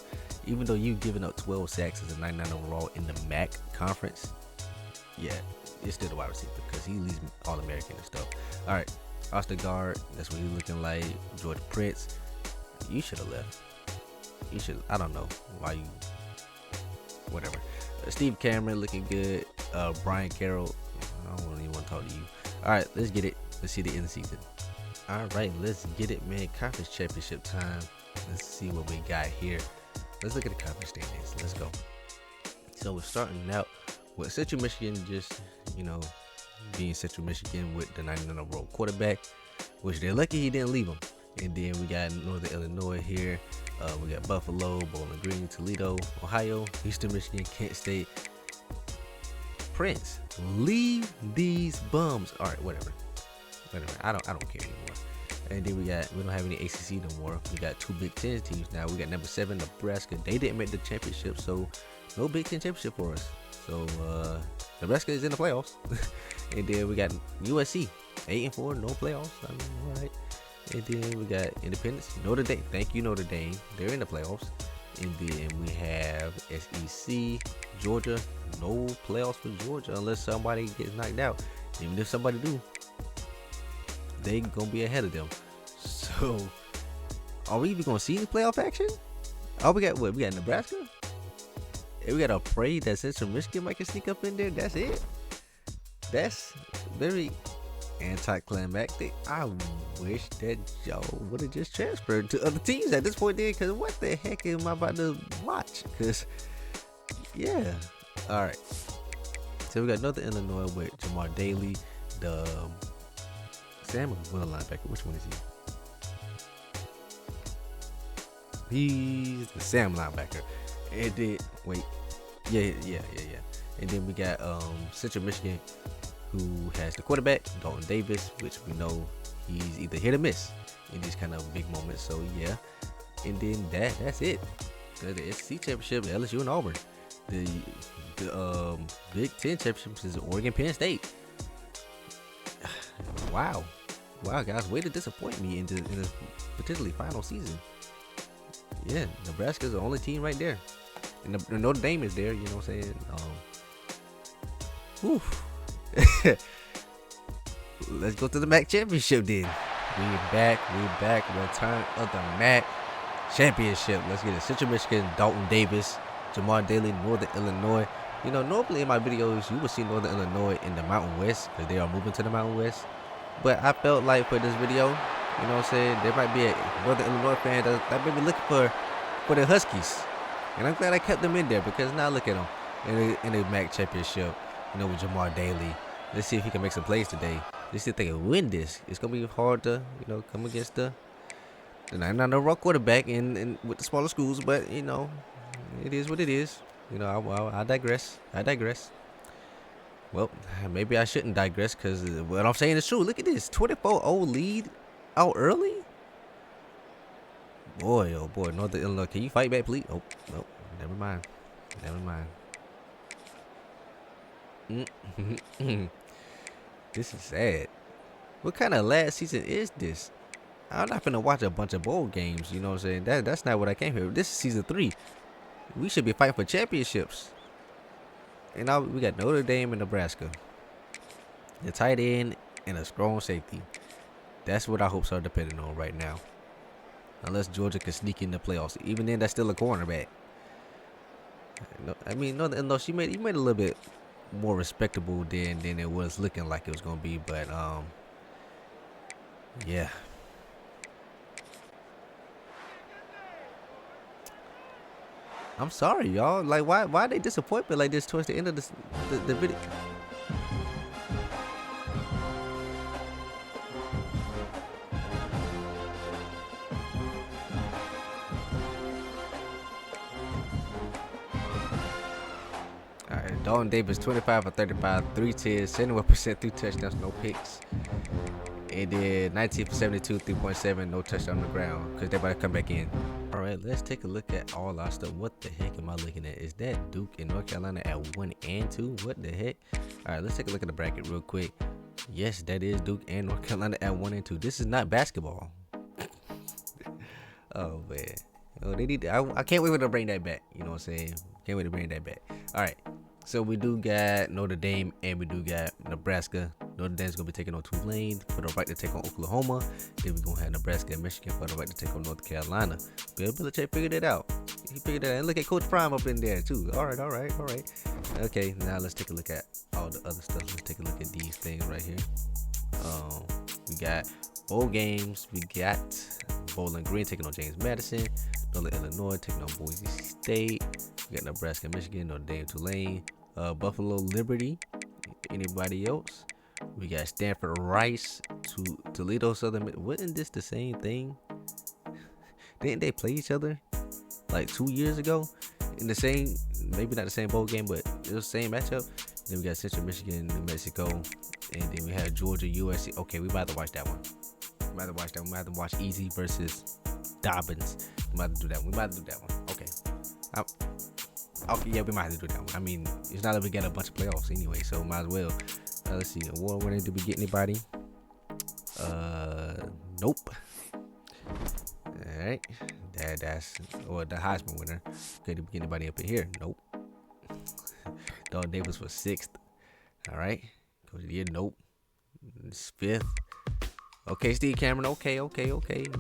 A: Even though you've given up 12 sacks as a 99 overall in the MAC conference, yeah, it's still the wide receiver because he leads All-American and stuff. All right, Austin Guard, that's what he's looking like. George Prince, you should have left. I don't know why you, whatever. Steve Cameron looking good. Brian Carroll, I don't even want to talk to you. All right, let's get it. Let's see the end of the season. All right, let's get it, man. Conference championship time. Let's see what we got here. Let's look at the conference standings. Let's go. So we're starting out with Central Michigan, just, being Central Michigan with the 99 overall quarterback, which they're lucky he didn't leave them. And then we got Northern Illinois here. We got Buffalo, Bowling Green, Toledo, Ohio, Eastern Michigan, Kent State. Prince, leave these bums. All right, whatever. I don't care anymore. And then we don't have any ACC no more. We got 2 Big Ten teams now. We got number 7 Nebraska. They didn't make the championship, so no Big Ten championship for us. So Nebraska is in the playoffs. And then we got USC 8-4, no playoffs. I mean, all right. And then we got Independence, Notre Dame. Thank you, Notre Dame. They're in the playoffs. And then we have SEC, Georgia. No playoffs for Georgia unless somebody gets knocked out. Even if somebody do, they gonna be ahead of them. So, are we even gonna see any playoff action? Oh, we got what? We got Nebraska. And we got to pray that Central Michigan might sneak up in there. That's it. That's very anticlimactic. I wish that Joe would have just transferred to other teams at this point then, because what the heck am I about to watch? Because, yeah. All right. So we got Northern Illinois with Jamar Daly, the Sam Will linebacker. Which one is he? He's the Sam linebacker. And then yeah. And then we got Central Michigan, who has the quarterback Dalton Davis, which we know he's either hit or miss in these kind of big moments. So yeah, and then that's it. The SEC championship, LSU and Auburn. The Big Ten championship is Oregon, Penn State. Wow, guys, way to disappoint me in the potentially final season. Yeah, Nebraska's the only team right there. And the Notre Dame is there, you know what I'm saying? Let's go to the MAC championship then. We back. Return of the MAC championship. Let's get it. Central Michigan, Dalton Davis, Jamar Daly, Northern Illinois. You know, normally in my videos, you would see Northern Illinois in the Mountain West because they are moving to the Mountain West. But I felt like for this video, you know what I'm saying, there might be a Northern Illinois fan that may be looking for the Huskies. And I'm glad I kept them in there because now look at them in the MAC championship, you know, with Jamar Daly. Let's see if he can make some plays today. Let's see if they can win this. It's going to be hard to, you know, come against the not a raw quarterback in with the smaller schools, but, you know, it is what it is. You know, I digress. Well, maybe I shouldn't digress because what I'm saying is true. Look at this. 24-0 lead out early. Boy, oh boy, Northern Illinois, can you fight back, please? Oh, no, never mind. This is sad. What kind of last season is this? I'm not gonna watch a bunch of bowl games, you know what I'm saying? That's not what I came here. This is season 3. We should be fighting for championships. And now we got Notre Dame and Nebraska. The tight end and a strong safety. That's what our hopes are depending on right now. Unless Georgia can sneak in the playoffs. Even then, that's still a cornerback. I mean, no, she made a little bit more respectable than it was looking like it was gonna be. But yeah. I'm sorry, y'all. Like, why they disappoint me like this towards the end of the video? Alright, Dalton Davis, 25 for 35, 310, 71% 3 touchdowns, no picks. And then 19 for 72, 3.7, no touchdown on the ground because they about to come back in. All right, let's take a look at all our stuff. What the heck am I looking at? Is that Duke and North Carolina at 1 and 2? What the heck? All right, let's take a look at the bracket real quick. Yes, that is Duke and North Carolina at 1 and 2. This is not basketball. Oh man, oh, they need. I can't wait to bring that back. You know what I'm saying? Can't wait to bring that back. All right. So we do got Notre Dame and we do got Nebraska. Notre Dame's gonna be taking on Tulane for the right to take on Oklahoma. Then we're gonna have Nebraska and Michigan for the right to take on North Carolina. Bill Belichick figured it out. He figured it out. And look at Coach Prime up in there too. All right. Okay, now let's take a look at all the other stuff. Let's take a look at these things right here. We got bowl games. We got Bowling Green taking on James Madison. Northern Illinois taking on Boise State. We got Nebraska, Michigan, Notre Dame, Tulane, Buffalo, Liberty. Anybody else? We got Stanford, Rice, Toledo, Southern. Wasn't this the same thing? Didn't they play each other like 2 years ago in the same, maybe not the same bowl game, but it was the same matchup? Then we got Central Michigan, New Mexico, and then we had Georgia, USC. Okay, we about to watch that one. We might have to watch that. We might have to watch Easy versus Dobbins. We might have to do that. We might have to do that one. Okay. Okay, yeah, we might have to do that one. I mean, it's not like we get a bunch of playoffs anyway, so might as well. Let's see. Award winning. Did we get anybody? Nope. All right. That's or the Heisman winner. Okay, did we get anybody up in here? Nope. Dog Davis was 6th. All right. Coach of the year. Nope. It's 5th. Okay, Steve Cameron. Okay.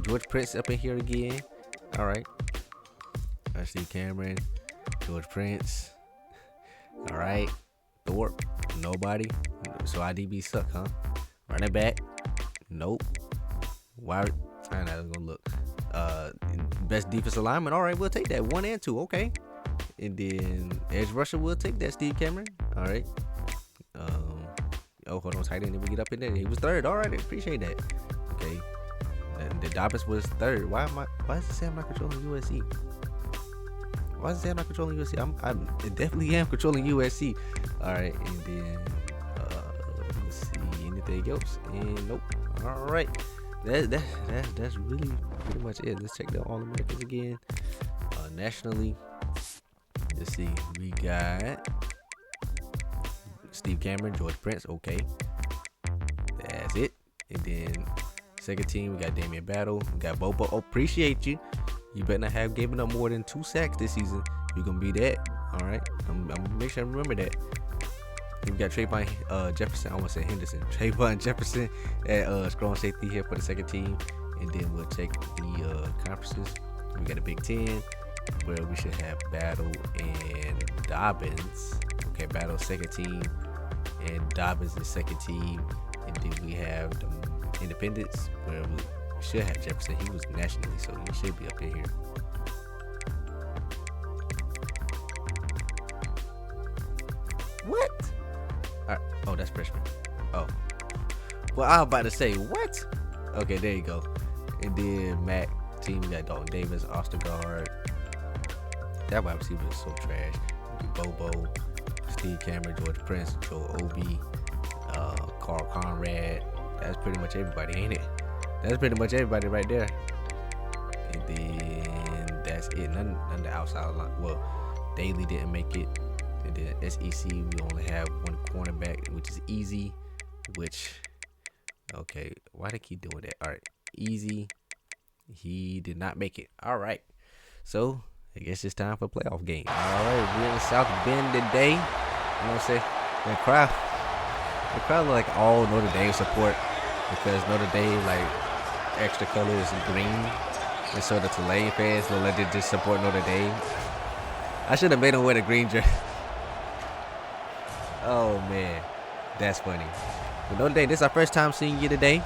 A: George Prince up in here again. All right. Steve Cameron. George Prince. All right. Thorpe. Nobody. So IDB suck, huh? Running back. Nope. Why? I know. Gonna look. Best defensive lineman. All right, we'll take that. 1 and 2. Okay. And then edge rusher, we'll take that. Steve Cameron. All right. Oh, hold on, tight end. Then we get up in there. He was 3rd. All right, appreciate that. Okay. And the Dobbins was 3rd. Why does it say I'm not controlling USC? Why does it say I'm not controlling USC? I definitely am controlling USC. All right, and then let's see anything else. And nope. All right. That's really pretty much it. Let's check the All-Americans again. Nationally, let's see. We got Steve Cameron, George Prince. Okay, that's it. And then second team, we got Damian Battle. We got Bobo. Oh, appreciate you. You better not have given up more than 2 sacks this season. You're gonna be that. All right. I'm gonna make sure I remember that. We got Trayvon Jefferson. I want to say Henderson. Trayvon Jefferson at strong safety here for the second team. And then we'll check the conferences. We got a Big Ten where we should have Battle and Dobbins. Okay, Battle second team and Dobbins is second team. And then we have the Independents where we should have Jefferson. He was nationally, so he should be up in here. What? Oh, that's freshman. Oh. Well, I was about to say, what? Okay, there you go. And then MAC team, we got Dalton Davis, Ostergaard. That wide receiver is so trash. Bobo, Steve Cameron, George Prince, Joe Obi, Carl Conrad. That's pretty much everybody, ain't it? That's pretty much everybody right there. And then that's it. None of the outside line. Well, Daly didn't make it. And then SEC, we only have 1 cornerback, which is Easy. Which, okay, why they keep doing that? All right, Easy. He did not make it. All right, so I guess it's time for playoff game. All right, we're in South Bend today. You know what I'm saying? The crowd like all Notre Dame support because Notre Dame like extra color is green, and so the Tulane fans will let it just support Notre Dame. I should have made them wear the green jersey. Oh man, that's funny. But Notre Dame, this is our first time seeing you today.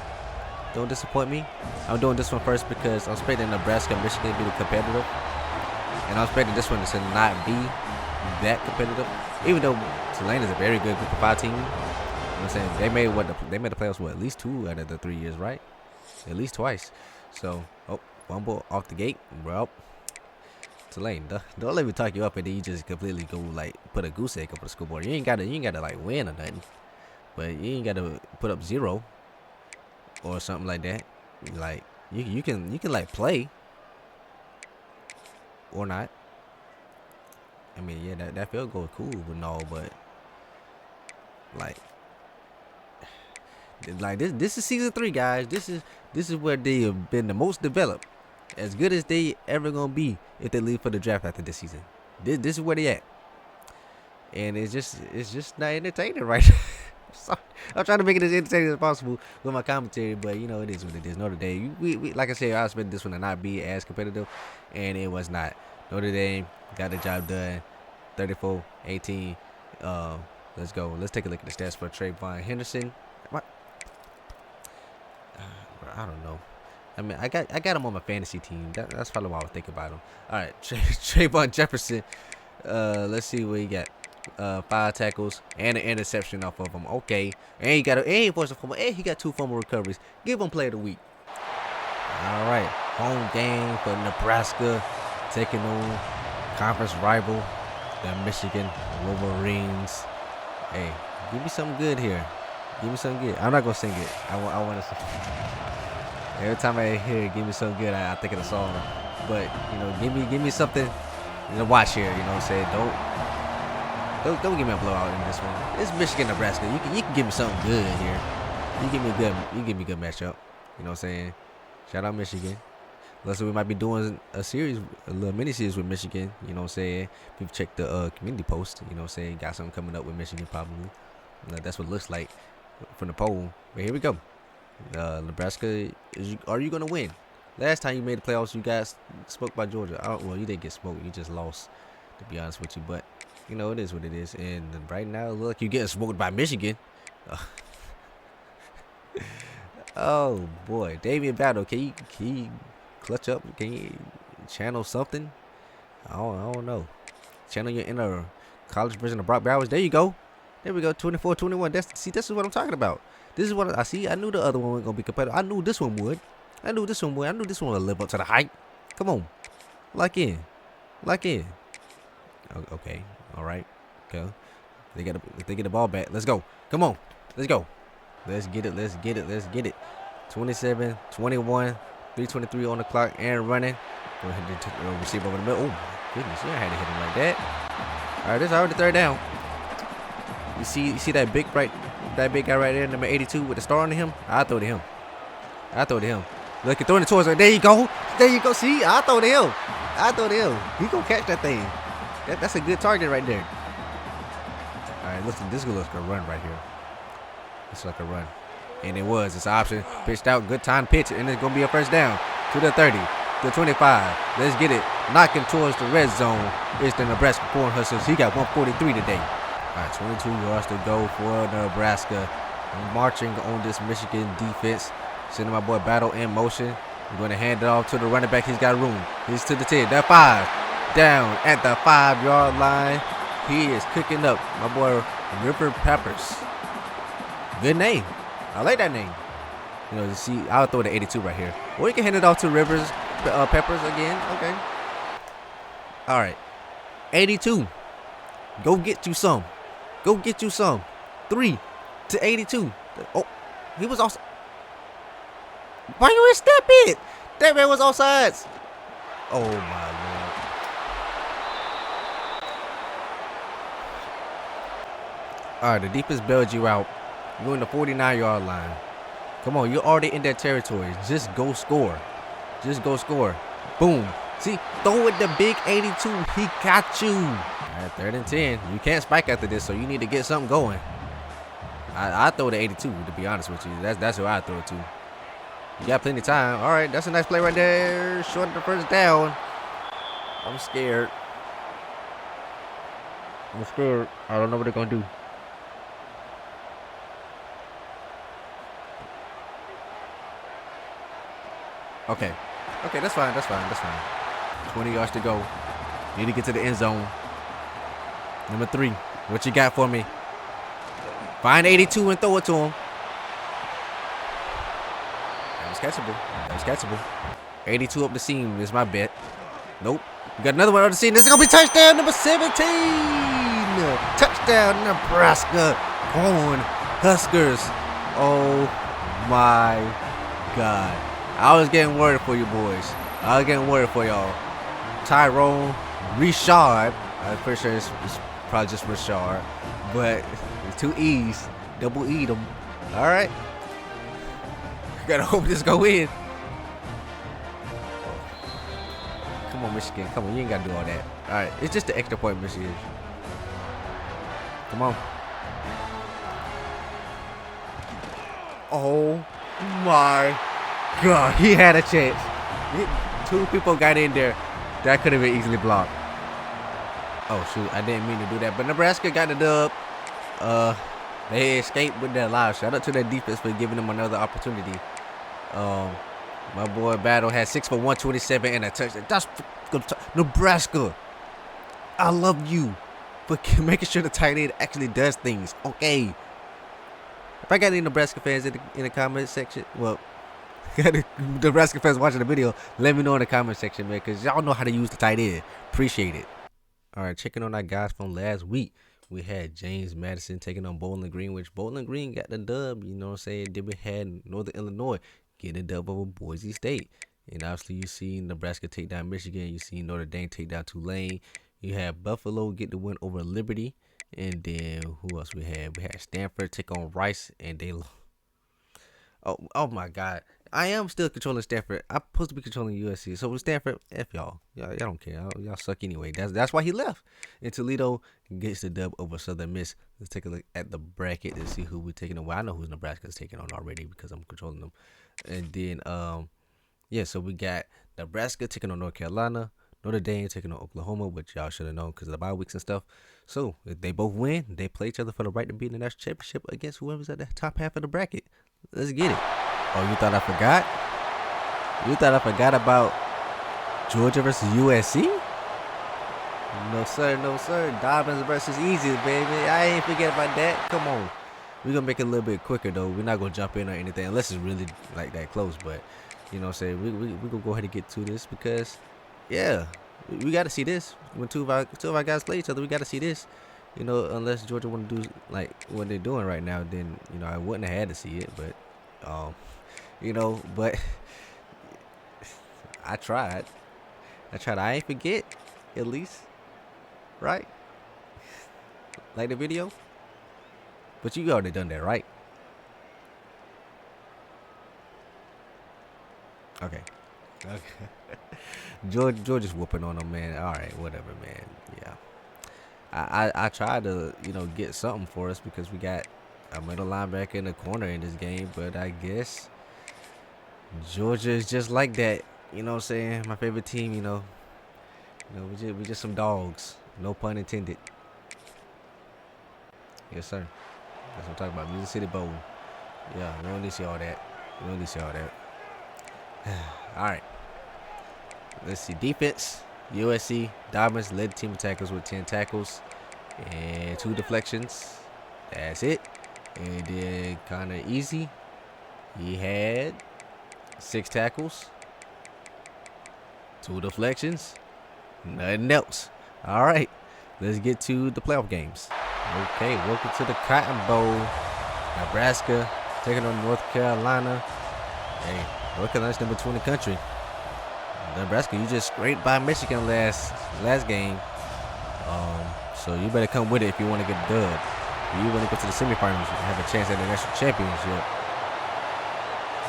A: Don't disappoint me. I'm doing this one first because I'm expecting Nebraska and Michigan to be competitive. And I'm expecting this one to not be that competitive. Even though Tulane is a very good group of 5 team. You know what I'm saying? They made the playoffs at least 2 out of the 3 years, right? At least twice. So, fumble off the gate. Well, Tulane, don't let me talk you up and then you just completely go like put a goose egg up on the scoreboard. You ain't gotta like win or nothing. But you ain't gotta put up 0 or something like that. Like you can like play or not. I mean, yeah, that field goal is cool and all, but like this is season 3, guys. This is where they have been the most developed, as good as they ever gonna be if they leave for the draft after this season. This is where they at, and it's just not entertaining right now. Sorry. I'm trying to make it as entertaining as possible with my commentary, but you know it is what it is. Notre Dame, we like I said, I expected this one to not be as competitive, and it was not. Notre Dame got the job done, 34-18. Let's go. Let's take a look at the stats for Trayvon Henderson. What? I don't know. I mean, I got him on my fantasy team. That's probably why I was thinking about him. All right, Trayvon Jefferson. Let's see what he got. 5 tackles and an interception off of him. Okay, and he forced a fumble, and he got 2 fumble recoveries. Give him player of the week. All right, home game for Nebraska, taking on conference rival, the Michigan Wolverines. Hey, give me something good here. Give me something good. I'm not gonna sing it. I want to sing. Every time I hear "Give Me So Good," I think of the song. But you know, give me something to watch here. You know what I'm saying? Don't give me a blowout in this one. It's Michigan, Nebraska. You can give me something good here. You give me a good matchup. You know what I'm saying? Shout out Michigan. Let's say we might be doing a little mini series with Michigan. You know what I'm saying? We've checked the community post. You know what I'm saying? Got something coming up with Michigan probably. That's what it looks like from the poll. But here we go. Nebraska, are you gonna win? Last time you made the playoffs, you guys smoked by Georgia. Well, you didn't get smoked. You just lost, to be honest with you. But you know it is what it is. And right now, look, you're getting smoked by Michigan. Oh boy, Damian Battle, can you clutch up? Can you channel something? I don't know. Channel your inner college version of Brock Bowers. There you go. There we go. 24-21. This is what I'm talking about. This is what I see. I knew the other one wasn't gonna be competitive. I knew this one would. I knew this one would live up to the hype. Come on, lock in. Okay, all right. Okay, they get the ball back. Let's go. Come on, let's go. Let's get it. 27-21, 3:23 on the clock, and running. Go ahead and take the receiver over the middle. Oh my goodness, you had to hit him like that. All right, this is already third down. You see that big guy right there, number 82 with the star on him? I throw to him. Look, you're throwing it towards her. There you go. See, I throw to him. He gonna catch that thing. That's a good target right there. All right, listen, this looks like a run right here. It's like a run. And it was. It's an option. Pitched out. Good time pitch. And it's going to be a first down. To the 30. To 25. Let's get it. Knocking towards the red zone. It's the Nebraska Cornhuskers. He got 143 today. All right, 22 yards to go for Nebraska. Marching on this Michigan defense. Sending my boy Battle in motion. I'm going to hand it off to the running back. He's got room. He's to the 10. That 5. Down at the 5-yard line. He is cooking up. My boy River Peppers. Good name. I like that name. You know, see, I'll throw the 82 right here. Or you can hand it off to Rivers Peppers again. Okay. All right. 82. Go get you some. 3 to 82. Oh, he was also. Why you in step it? That man was offsides. Oh my lord. All right, the defense bailed you out. You're in the 49-yard line. Come on, you're already in that territory. Just go score. Boom. See, throw it the big 82. He got you. All right, 3rd and 10. You can't spike after this, so you need to get something going. I throw the 82, to be honest with you. That's who I throw it to. You got plenty of time. All right, that's a nice play right there. Short of the first down. I'm scared. I don't know what they're going to do. Okay, that's fine. 20 yards to go. Need to get to the end zone. Number 3, what you got for me? Find 82 and throw it to him. That was catchable. 82 up the seam is my bet. Nope. We got another one on the seam. This is going to be touchdown number 17. Touchdown Nebraska. Cornhuskers. Oh my God. I was getting worried for you boys. I was getting worried for y'all. Tyrone, Richard. I'm pretty sure it's probably just Richard. But it's 2 E's. Double E them. All right. Gotta hope this go in. Come on, Michigan. Come on. You ain't got to do all that. All right. It's just the extra point, Michigan. Come on. Oh, my God. He had a chance. 2 people got in there. That could have been easily blocked. Oh, shoot. I didn't mean to do that. But Nebraska got the dub. They escaped with their lives. Shout out to their defense for giving them another opportunity. My boy Battle had 6 for 127 and a touchdown. That's Nebraska. I love you for making sure the tight end actually does things. Okay. If I got any Nebraska fans in the comment section, well, Nebraska fans watching the video, let me know in the comment section, man, because y'all know how to use the tight end. Appreciate it. All right, checking on our guys from last week. We had James Madison taking on Bowling Green, which Bowling Green got the dub, you know what I'm saying? Then we had Northern Illinois getting a dub over Boise State. And obviously, you see Nebraska take down Michigan. You see Notre Dame take down Tulane. You have Buffalo get the win over Liberty. And then who else we had? We had Stanford take on Rice, and they. Oh my God! I am still controlling Stanford. I'm supposed to be controlling USC. So with Stanford, f y'all. Y'all don't care. Y'all suck anyway. That's why he left. And Toledo gets the dub over Southern Miss. Let's take a look at the bracket to see who we're taking on. Well, I know who Nebraska's taking on already because I'm controlling them. And then yeah, so we got Nebraska taking on North Carolina, Notre Dame taking on Oklahoma, which y'all should have known because of the bye weeks and stuff. So if they both win, they play each other for the right to be in the national championship against whoever's at the top half of the bracket. Let's get it. Oh, you thought I forgot? You thought I forgot about Georgia versus USC? No sir, no sir. Dobbins versus Easy, baby. I ain't forget about that. Come on. We're gonna make it a little bit quicker though. We're not gonna jump in or anything unless it's really like that close, but you know what I'm saying? We gonna go ahead and get to this because yeah, we gotta see this. When two of our guys play each other, we gotta see this. You know, unless Georgia wanna do like what they're doing right now, then you know I wouldn't have had to see it, but you know, but I tried. I ain't forget, at least. Right? Like the video? But you already done that, right? Okay. Georgia's whooping on them, man. All right, whatever, man. Yeah. I tried to, you know, get something for us because we got a middle linebacker in the corner in this game, but I guess Georgia is just like that. You know what I'm saying? My favorite team, you know, we just some dogs. No pun intended. Yes, sir. That's what I'm talking about. Music City Bowl. Yeah, we don't need to see all that. All right. Let's see. Defense. USC. Dobbins led the team of tackles with 10 tackles and 2 deflections. That's it. And then kind of easy. He had 6 tackles, 2 deflections, nothing else. All right, let's get to the playoff games. Okay, welcome to the Cotton Bowl. Nebraska taking on North Carolina. Hey, North Carolina's number 2 in the country. Nebraska, you just scraped by Michigan last game. So you better come with it if you want to get the dub. If you want to go to the semifinals and have a chance at the national championship,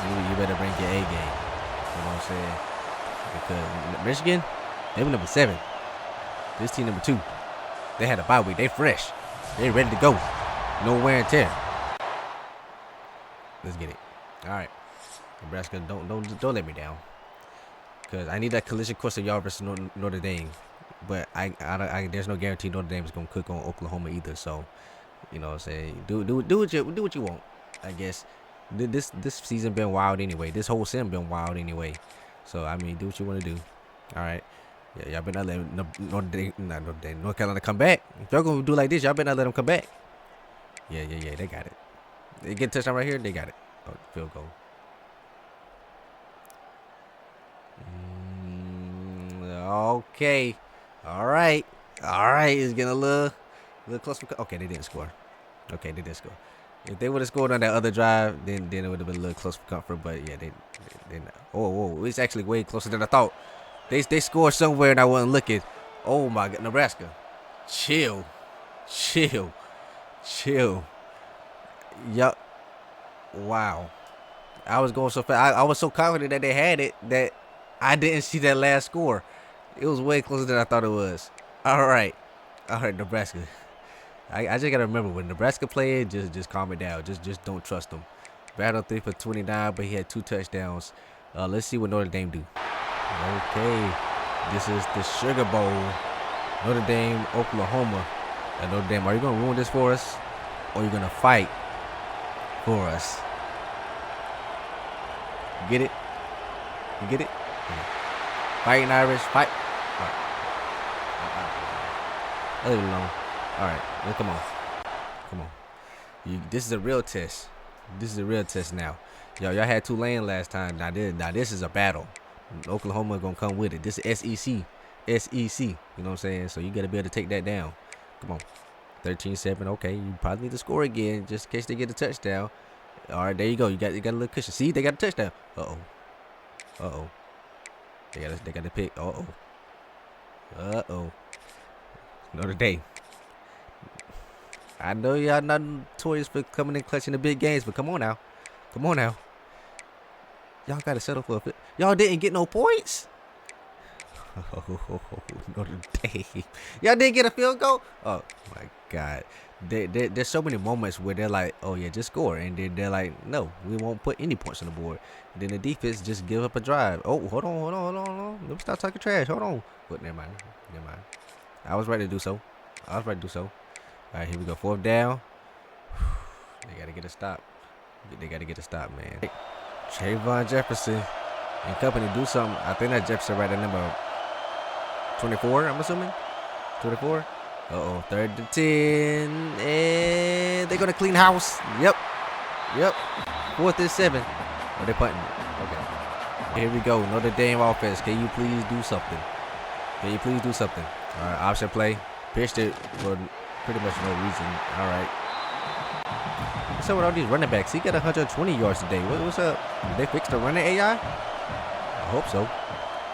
A: you better bring your A game. You know what I'm saying? Because Michigan, they were number 7. This team number 2. They had a bye week. They fresh. They ready to go. No wear and tear. Let's get it. All right, Nebraska, don't let me down. Cause I need that collision course of y'all versus Notre Dame, but I there's no guarantee Notre Dame is gonna cook on Oklahoma either. So, you know what I'm saying? Do what you want. I guess this season been wild anyway. This whole sim been wild anyway. So I mean, do what you want to do. All right. Yeah, y'all better not let North Carolina come back. If y'all gonna do like this, y'all better not let them come back. Yeah, they got it. They get a touchdown right here, they got it. Oh, field goal. Okay. All right. It's getting a little close. Okay, they didn't score. If they would have scored on that other drive, then it would have been a little close for comfort. But yeah, they not. Whoa, it's actually way closer than I thought. They scored somewhere and I wasn't looking. Oh my God, Nebraska, chill. Yup. Wow. I was going so fast. I was so confident that they had it that I didn't see that last score. It was way closer than I thought it was. All right, Nebraska. I just gotta remember when Nebraska played, just calm it down. Just don't trust them. Battle 3 for 29, but he had 2 touchdowns. Let's see what Notre Dame do. Okay, this is the Sugar Bowl. Notre Dame, Oklahoma. Now, Notre Dame, are you gonna ruin this for us, or are you gonna fight for us? You get it? Yeah. Fighting Irish, fight. All right. I'll leave it alone. All right, well, come on. This is a real test. Now. Y'all had Tulane last time. Now this is a battle. Oklahoma gonna come with it. This is SEC. You know what I'm saying? So you gotta be able to take that down. Come on. 13-7. Okay, you probably need to score again just in case they get a touchdown. All right, there you go. You got a little cushion. See, they got a touchdown. Uh-oh. They got a pick. Uh-oh. Notre Dame. I know y'all not notorious for coming in clutch in the big games, but come on now. Y'all got to settle for a fit. Y'all didn't get no points? Oh, Notre Dame. Y'all didn't get a field goal? Oh, my God. There's so many moments where they're like, oh, yeah, just score. And then they're like, no, we won't put any points on the board. And then the defense just give up a drive. Oh, hold on. Let me stop talking trash. Hold on. But never mind. I was ready to do so. All right, here we go. 4th down. They got to get a stop. Man. Trayvon Jefferson and company do something. I think that Jefferson right at number 24, I'm assuming. 24. Uh-oh. 3rd and 10. And they're going to clean house. Yep. 4th and 7. Oh, they're punting. Okay. Here we go. Notre Dame offense. Can you please do something? All right, option play. Pitched it for pretty much no reason. All right. What's up with all these running backs? He got 120 yards today. What's up? Did they fix the running AI? I hope so.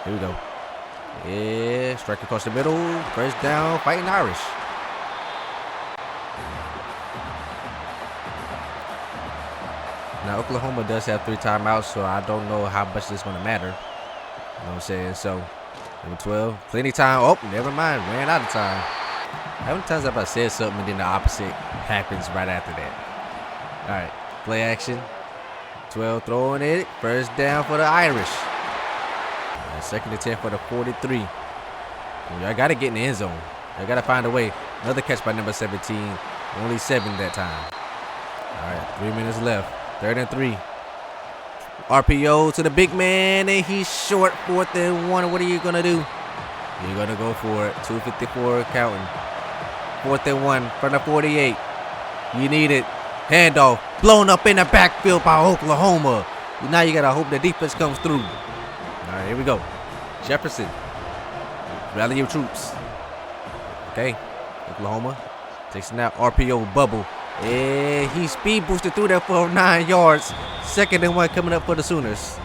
A: Here we go. Yeah, strike across the middle. 1st down, Fighting Irish. Now, Oklahoma does have 3 timeouts, so I don't know how much this is going to matter. You know what I'm saying? So, number 12, plenty time. Oh, never mind. Ran out of time. How many times have I said something and then the opposite happens right after that? All right, play action. 12 throwing it. 1st down for the Irish. 2nd and 10 for the 43. Y'all got to get in the end zone. Y'all got to find a way. Another catch by number 17. Only 7 that time. All right, 3 minutes left. 3rd and 3. RPO to the big man, and he's short. 4th and 1. What are you going to do? You're going to go for it. 2:54 counting. 4th and 1 from the 48. You need it. Handoff. Blown up in the backfield by Oklahoma. Now you got to hope the defense comes through. All right, here we go. Jefferson. Rally your troops. Okay. Oklahoma takes a snap. RPO bubble. And he speed boosted through there for 9 yards. 2nd and 1 coming up for the Sooners.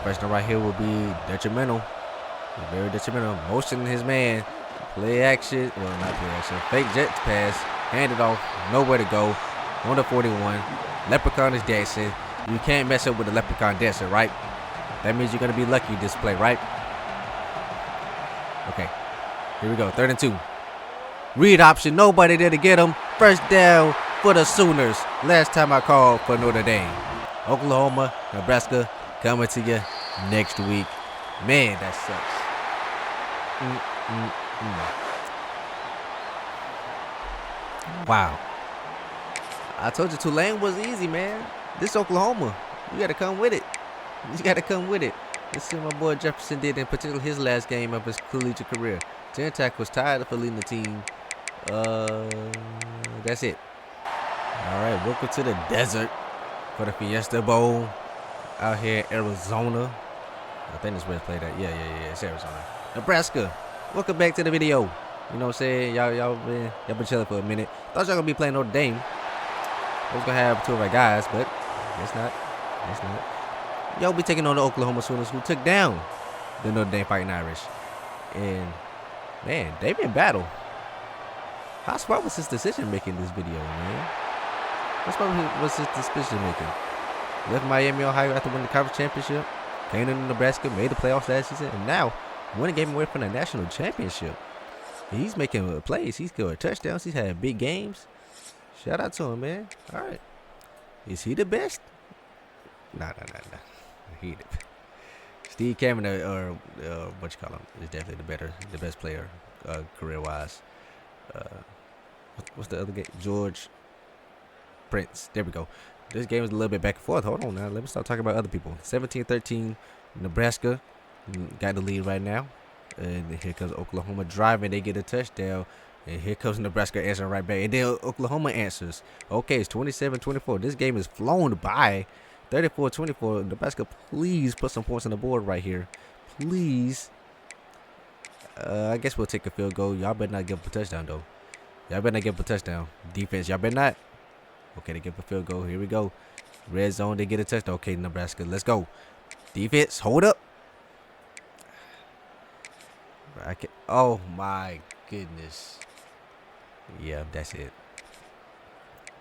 A: First down right here will be detrimental. Very detrimental. Motion his man. Play action. Well, not play action. Fake jet pass. Hand it off. Nowhere to go. On the 41. Leprechaun is dancing. You can't mess up with the Leprechaun dancer, right? That means you're going to be lucky this play, right? Okay. Here we go. 3rd and 2. Read option. Nobody there to get him. 1st down for the Sooners. Last time I called for Notre Dame. Oklahoma, Nebraska coming to you next week. Man, that sucks. Wow. I told you Tulane was easy, man. This Oklahoma. You got to come with it. Let's see what my boy Jefferson did, in particular his last game of his collegiate career. 10 tackles, tied for leading the team. That's it. All right, welcome to the desert for the Fiesta Bowl out here in Arizona. I think that's where they played at. Yeah, it's Arizona. Nebraska, welcome back to the video. You know what I'm saying? Y'all been chilling for a minute. Thought y'all gonna be playing Notre Dame. I was gonna have 2 of our guys, but guess not. Y'all be taking on the Oklahoma Sooners, who took down the Notre Dame Fighting Irish. And man, they've been battle. How smart was his decision making this video, man? How smart was his decision making? Left Miami, Ohio after winning the conference championship. Came to Nebraska, made the playoffs last season, and now winning game away from the national championship. He's making plays. He's scored touchdowns. He's had big games. Shout out to him, man. All right. Is he the best? Nah. He the Steve Cameron, or what you call him, is definitely the best player, career-wise. What's the other game? George Prince. There we go. This game is a little bit back and forth. Hold on now. Let me start talking about other people. 17-13, Nebraska got the lead right now. And here comes Oklahoma driving. They get a touchdown. And here comes Nebraska answering right back. And then Oklahoma answers. Okay, it's 27-24. This game is flown by. 34-24. Nebraska, please put some points on the board right here. Please. I guess we'll take a field goal. Y'all better not give up a touchdown, though. Y'all better not give up a touchdown. Defense, y'all better not. Okay, they give up a field goal. Here we go. Red zone, they get a touchdown. Okay, Nebraska, let's go. Defense, hold up. Oh my goodness. Yeah, that's it.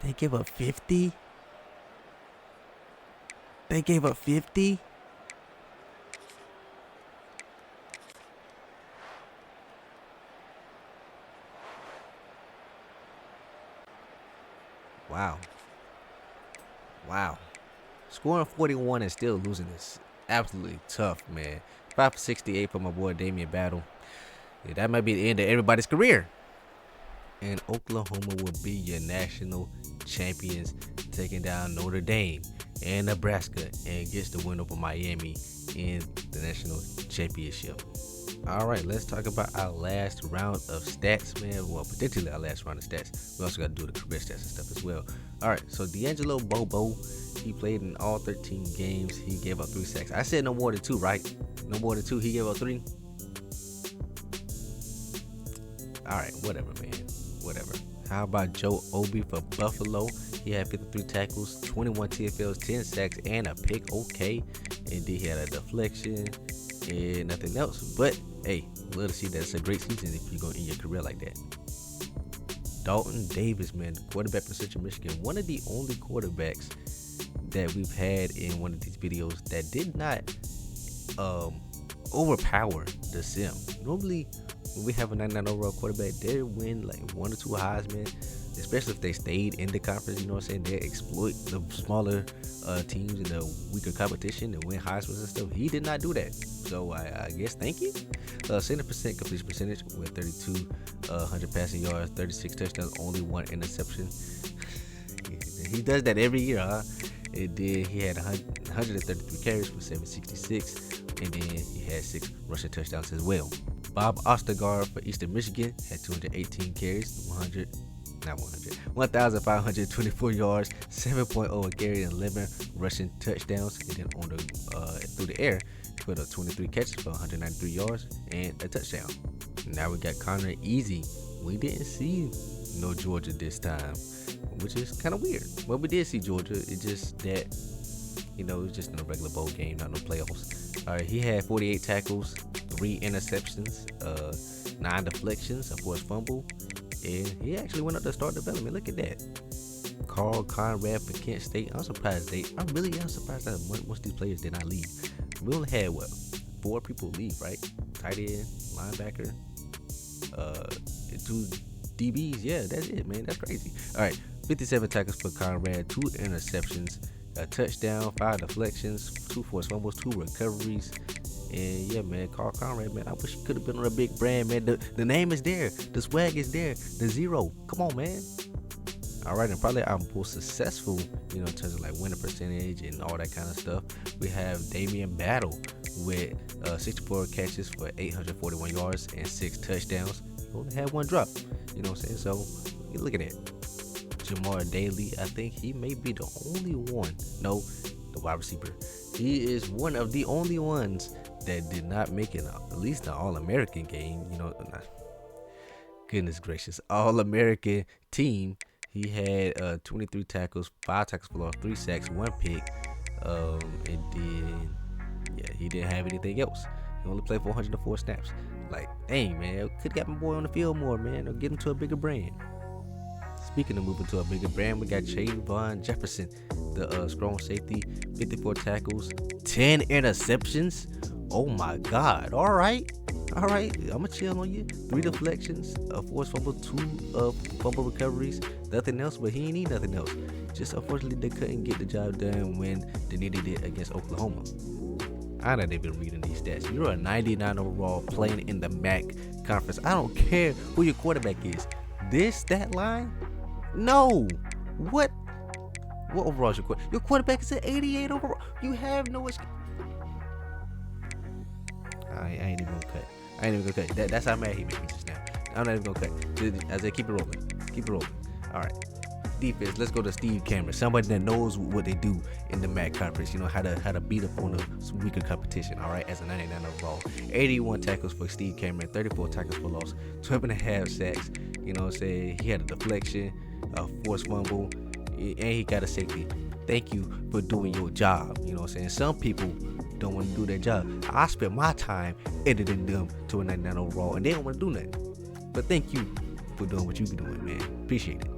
A: They gave up 50. They gave up 50. Wow. Wow. Scoring 41 and still losing is absolutely tough, man. 5 for 68 for my boy Damian Battle. Yeah, that might be the end of everybody's career. And Oklahoma will be your national champions, taking down Notre Dame and Nebraska, and gets the win over Miami in the national championship. All right, let's talk about our last round of stats, man. Well, potentially our last round of stats. We also got to do the career stats and stuff as well. All right, so D'Angelo Bobo, he played in all 13 games. He gave up 3 sacks. I said no more than 2, right? No more than 2. He gave up 3. All right, whatever, man. Whatever. How about Joe Obi for Buffalo? He had 53 tackles, 21 TFLs, 10 sacks, and a pick. Okay, and he had a deflection and nothing else. But hey, love to see that's a great season if you're going to end your career like that. Dalton Davis, man, quarterback from Central Michigan, one of the only quarterbacks that we've had in one of these videos that did not overpower the sim. Normally, when we have a 99 overall quarterback, they win like 1 or 2 Heisman, especially if they stayed in the conference. You know what I'm saying? They exploit the smaller teams in the weaker competition and win Heisman and stuff. He did not do that. So I guess thank you. 70% completion percentage with 3,200 passing yards, 36 touchdowns, only 1 interception. He does that every year, huh? It did. He had 133 carries for 766, and then he had 6 rushing touchdowns as well. Bob Ostergaard for Eastern Michigan had 218 carries, 1,524 yards, 7.0 a carry, and 11 rushing touchdowns. And then on the through the air, he put up 23 catches for 193 yards and a touchdown. Now we got Connor Easy. We didn't see no Georgia this time, which is kind of weird. But we did see Georgia. It's just that, you know, it was just in a regular bowl game, not no playoffs. All right, he had 48 tackles, 3 interceptions, 9 deflections, a forced fumble, and he actually went up to start development. Look at that. Carl Conrad for Kent State. I'm surprised I really am surprised that most of these players did not leave. We only had 4 people leave, right? Tight end, linebacker, 2 DBs. Yeah, that's it, man. That's crazy. All right, 57 tackles for Conrad, 2 interceptions, a touchdown, 5 deflections, 2 forced fumbles, 2 recoveries. And yeah, man, Carl Conrad, man, I wish he could have been on a big brand, man. The name is there, the swag is there, the 0. Come on, man. All right, and probably our most successful, you know, in terms of like winning percentage and all that kind of stuff, we have Damian Battle with 64 catches for 841 yards and 6 touchdowns. He only had 1 drop, you know what I'm saying? So look at that. Jamar Daly, I think he may be the only one. No, the wide receiver. He is one of the only ones that did not make it, at least an All-American game. You know, goodness gracious, All-American team. He had 23 tackles, 5 tackles for loss, 3 sacks, 1 pick, and then he didn't have anything else. He only played 404 snaps. Like, dang, man, could get my boy on the field more, man, or get him to a bigger brand. Speaking of moving to a bigger brand, we got Javon Jefferson, the strong safety, 54 tackles, 10 interceptions. Oh my God! All right, I'ma chill on you. 3 deflections, a forced fumble, 2 fumble recoveries. Nothing else, but he ain't need nothing else. Just unfortunately, they couldn't get the job done when they needed it against Oklahoma. I'm not even reading these stats. You're a 99 overall playing in the MAC conference. I don't care who your quarterback is. This stat line? No. What overall is your quarterback? Your quarterback is an 88 overall. You have no excuse. I ain't even gonna cut. That's how mad he made me just now. I'm not even gonna cut. Izayah, keep it rolling. All right. Defense. Let's go to Steve Cameron. Somebody that knows what they do in the MAC conference. You know how to beat up on some weaker competition. All right. As a 99 overall, 81 tackles for Steve Cameron, 34 tackles for loss, 12.5 sacks. You know what I'm saying? He had a deflection, a forced fumble, and he got a safety. Thank you for doing your job. You know what I'm saying? Some people don't want to do their job. I spend my time editing them to a 99 overall, and they don't want to do nothing. But thank you for doing what you be doing, man. Appreciate it.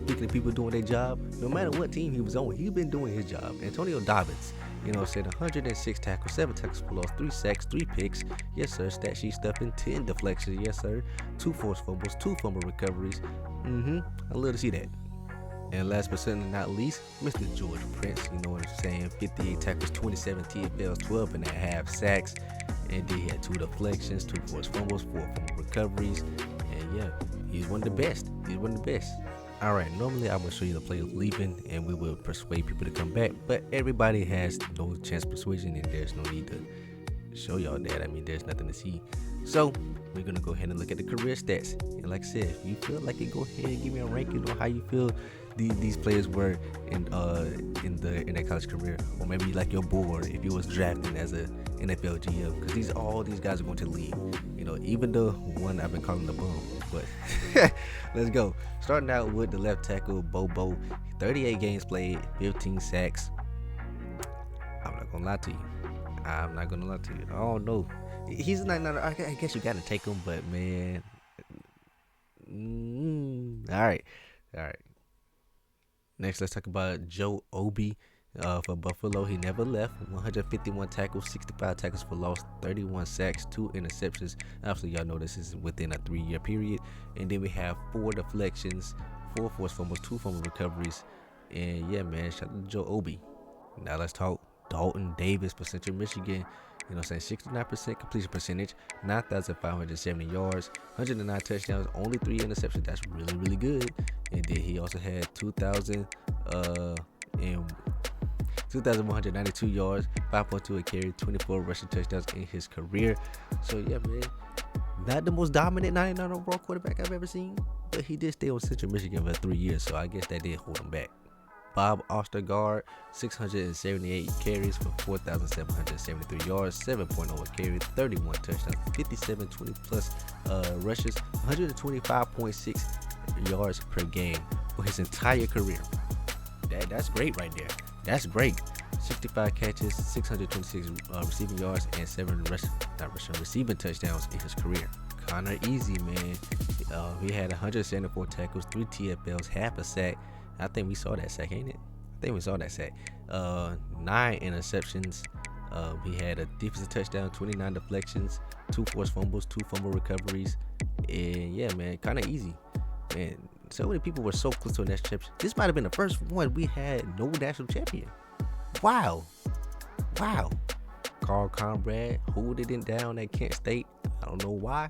A: Speaking of people doing their job, no matter what team he was on, he's been doing his job. Antonio Dobbins, you know, said 106 tackles, 7 tackles for loss, 3 sacks, 3 picks. Yes, sir. Stat sheet stuffing, 10 deflections. Yes, sir. 2 forced fumbles, 2 fumble recoveries. I love to see that. And last but certainly not least, Mr. George Prince, you know what I'm saying? 58 tackles, 27 TFLs, 12 and a half sacks. And then he had 2 deflections, 2 forced fumbles, 4 fumble recoveries. And yeah, he's one of the best. He's one of the best. Alright, normally I would show you the players leaving and we will persuade people to come back, but everybody has no chance of persuasion and there's no need to show y'all that. I mean, there's nothing to see. So we're gonna go ahead and look at the career stats. And like I said, if you feel like it, go ahead and give me a ranking on how you feel these players were in their college career, or maybe like your board if you was drafting as a NFL GM, because all these guys are going to leave. You know, even the one I've been calling the bum. But let's go. Starting out with the left tackle, Bobo. 38 games played, 15 sacks. I'm not gonna lie to you. I don't know. He's not. I guess you gotta take him, but man. All right. Next, let's talk about Joe Obi for Buffalo. He never left. 151 tackles, 65 tackles for loss, 31 sacks, 2 interceptions. Obviously, y'all know this is within a 3-year period. And then we have 4 deflections, 4 forced fumbles, 2 fumble recoveries. And yeah, man, shout out to Joe Obi. Now let's talk Dalton Davis for Central Michigan. You know what I'm saying? 69% completion percentage, 9,570 yards, 109 touchdowns, only 3 interceptions. That's really, really good. And then he also had 2,192 yards, 5.2 a carry, 24 rushing touchdowns in his career. So yeah, man, not the most dominant 99 overall quarterback I've ever seen, but he did stay on Central Michigan for 3 years, so I guess that did hold him back. Bob Ostergaard, 678 carries for 4,773 yards, 7.0 a carry, 31 touchdowns, 57 20-plus rushes, 125.6 yards per game for his entire career. That's great right there. That's great. 65 catches, 626 receiving yards, and 7 receiving touchdowns in his career. Kinda easy, man. He had 174 tackles, 3 TFLs, half a sack. I think we saw that sack, ain't it? I think we saw that sack. 9 interceptions. He had a defensive touchdown, 29 deflections, 2 forced fumbles, 2 fumble recoveries. And yeah, man, kind of easy. Man, so many people were so close to a national championship. This might have been the first one we had no national champion. Wow. Carl Conrad holding it down at Kent State. I don't know why,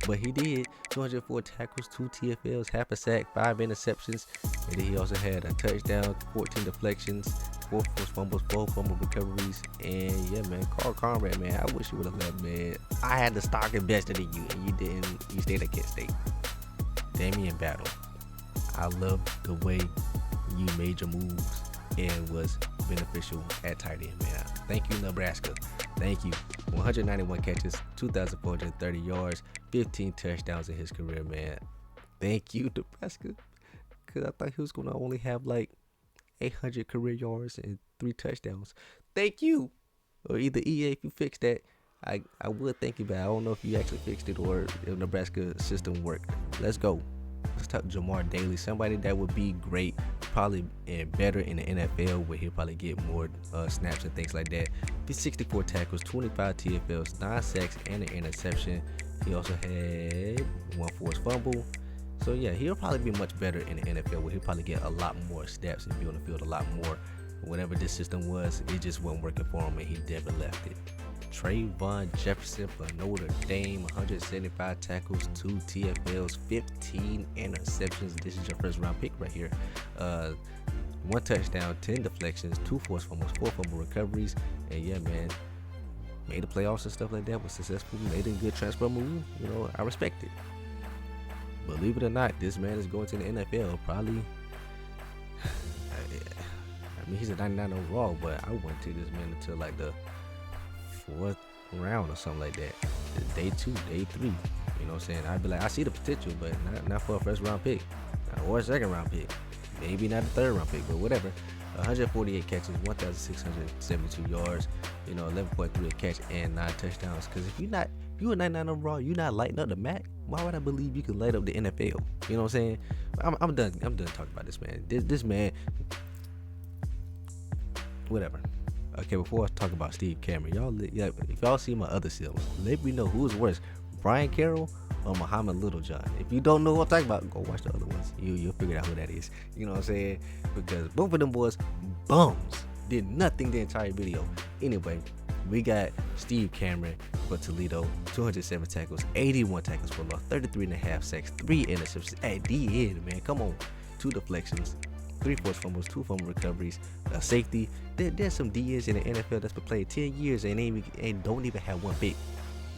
A: but he did. 204 tackles, 2 TFLs, half a sack, 5 interceptions, and then he also had a touchdown, 14 deflections, 4 forced fumbles, 4 fumble recoveries. And yeah, man, Carl Conrad, man, I wish you would have left, man. I had the stock invested in you, and you didn't. You stayed at Kent State. Damian Battle, I love the way you made your moves and was beneficial at tight end, man. Thank you, Nebraska. Thank you. 191 catches, 2,430 yards, 15 touchdowns in his career, man. Thank you, Nebraska. Because I thought he was going to only have like 800 career yards and 3 touchdowns. Thank you. Or either EA, if you fix that, I would thank you, but I don't know if you actually fixed it or if Nebraska system worked. Let's go. Let's talk Jamar Daly, somebody that would be great, probably better in the NFL, where he'll probably get more snaps and things like that. 64 tackles, 25 TFLs, 9 sacks, and an interception. He also had 1 forced fumble. So yeah, he'll probably be much better in the NFL, where he'll probably get a lot more snaps and be on the field a lot more. Whatever this system was, it just wasn't working for him, and he never left it. Trayvon Jefferson for Notre Dame, 175 tackles, 2 TFLs, 15 interceptions. This is your first round pick right here. 1 touchdown, 10 deflections, 2 forced fumbles, 4 fumble recoveries. And yeah, man, made the playoffs and stuff like that, was successful, made a good transfer move. You know, I respect it. Believe it or not, this man is going to the NFL probably. I mean, he's a 99 overall, but I wouldn't take this man until like the 4th round or something like that. Day 2, day 3. You know what I'm saying? I'd be like, I see the potential, but not for a first round pick or a second round pick. maybe not a 3rd round pick, but whatever. 148 catches, 1,672 yards, 11.3 a catch and 9 touchdowns. Because if you a 99 overall, you not lighting up the MAC. Why would I believe you can light up the NFL? You know what I'm saying? I'm done talking about this man. This man, whatever. Okay, before I talk about Steve Cameron, if y'all see my other seals, let me know who's worse, Brian Carroll or Muhammad Littlejohn. If you don't know what I'm talking about, go watch the other ones. You'll figure out who that is. You know what I'm saying? Because both of them boys bums, did nothing the entire video. Anyway, we got Steve Cameron for Toledo, 207 tackles, 81 tackles for loss, 33.5 sacks, 3 interceptions at the end, man. Come on. 2 deflections, 3 forced fumbles, 2 fumble recoveries, a safety. There's some DNs in the NFL that's been playing 10 years and don't even have 1 pick.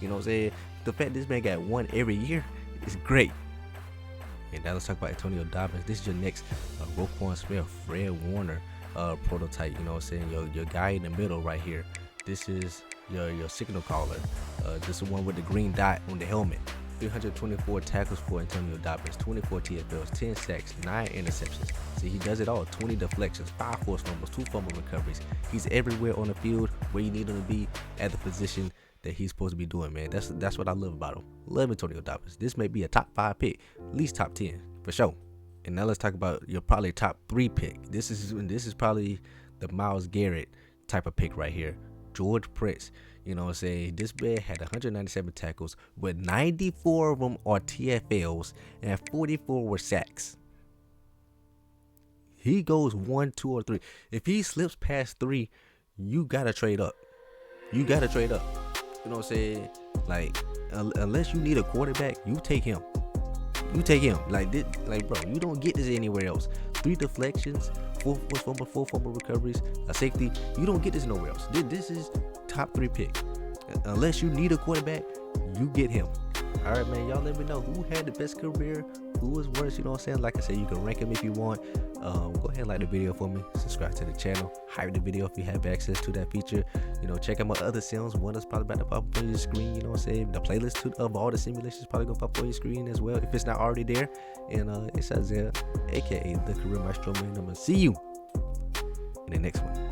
A: You know what I'm saying? The fact this man got 1 every year is great. And now let's talk about Antonio Dobbins. This is your next Roquan Smith, Fred Warner prototype. You know what I'm saying? Your guy in the middle right here. This is your signal caller. This is the one with the green dot on the helmet. 324 tackles for Antonio Dobbins, 24 TFLs, 10 sacks, 9 interceptions. See, he does it all. 20 deflections, 5 forced fumbles, 2 fumble recoveries. He's everywhere on the field where you need him to be at the position that he's supposed to be doing, man. That's what I love about him. Love Antonio Dobbins. This may be a top 5 pick, at least top 10 for sure. And now let's talk about your probably top 3 pick. This is probably the Myles Garrett type of pick right here. George Prince. You know what I'm saying? This man had 197 tackles, but 94 of them are TFLs and 44 were sacks. He goes 1, 2, or 3. If he slips past 3, you gotta trade up. You gotta trade up. You know what I'm saying? Like, unless you need a quarterback, you take him. You take him. Like, bro, you don't get this anywhere else. 3 deflections, 4 fumble recoveries, a safety. You don't get this nowhere else. This is top 3 pick. Unless you need a quarterback, you get him. All right, man. Y'all let me know who had the best career, who was worse. You know what I'm saying? Like I said, you can rank him if you want. Go ahead and like the video for me. Subscribe to the channel. Hype the video if you have access to that feature. Check out my other sounds. One is probably about to pop up on your screen. You know what I'm saying? The playlist of all the simulations probably gonna pop up on your screen as well if it's not already there. And it's Izayah, aka the Career Maestro Man. I'm gonna see you in the next one.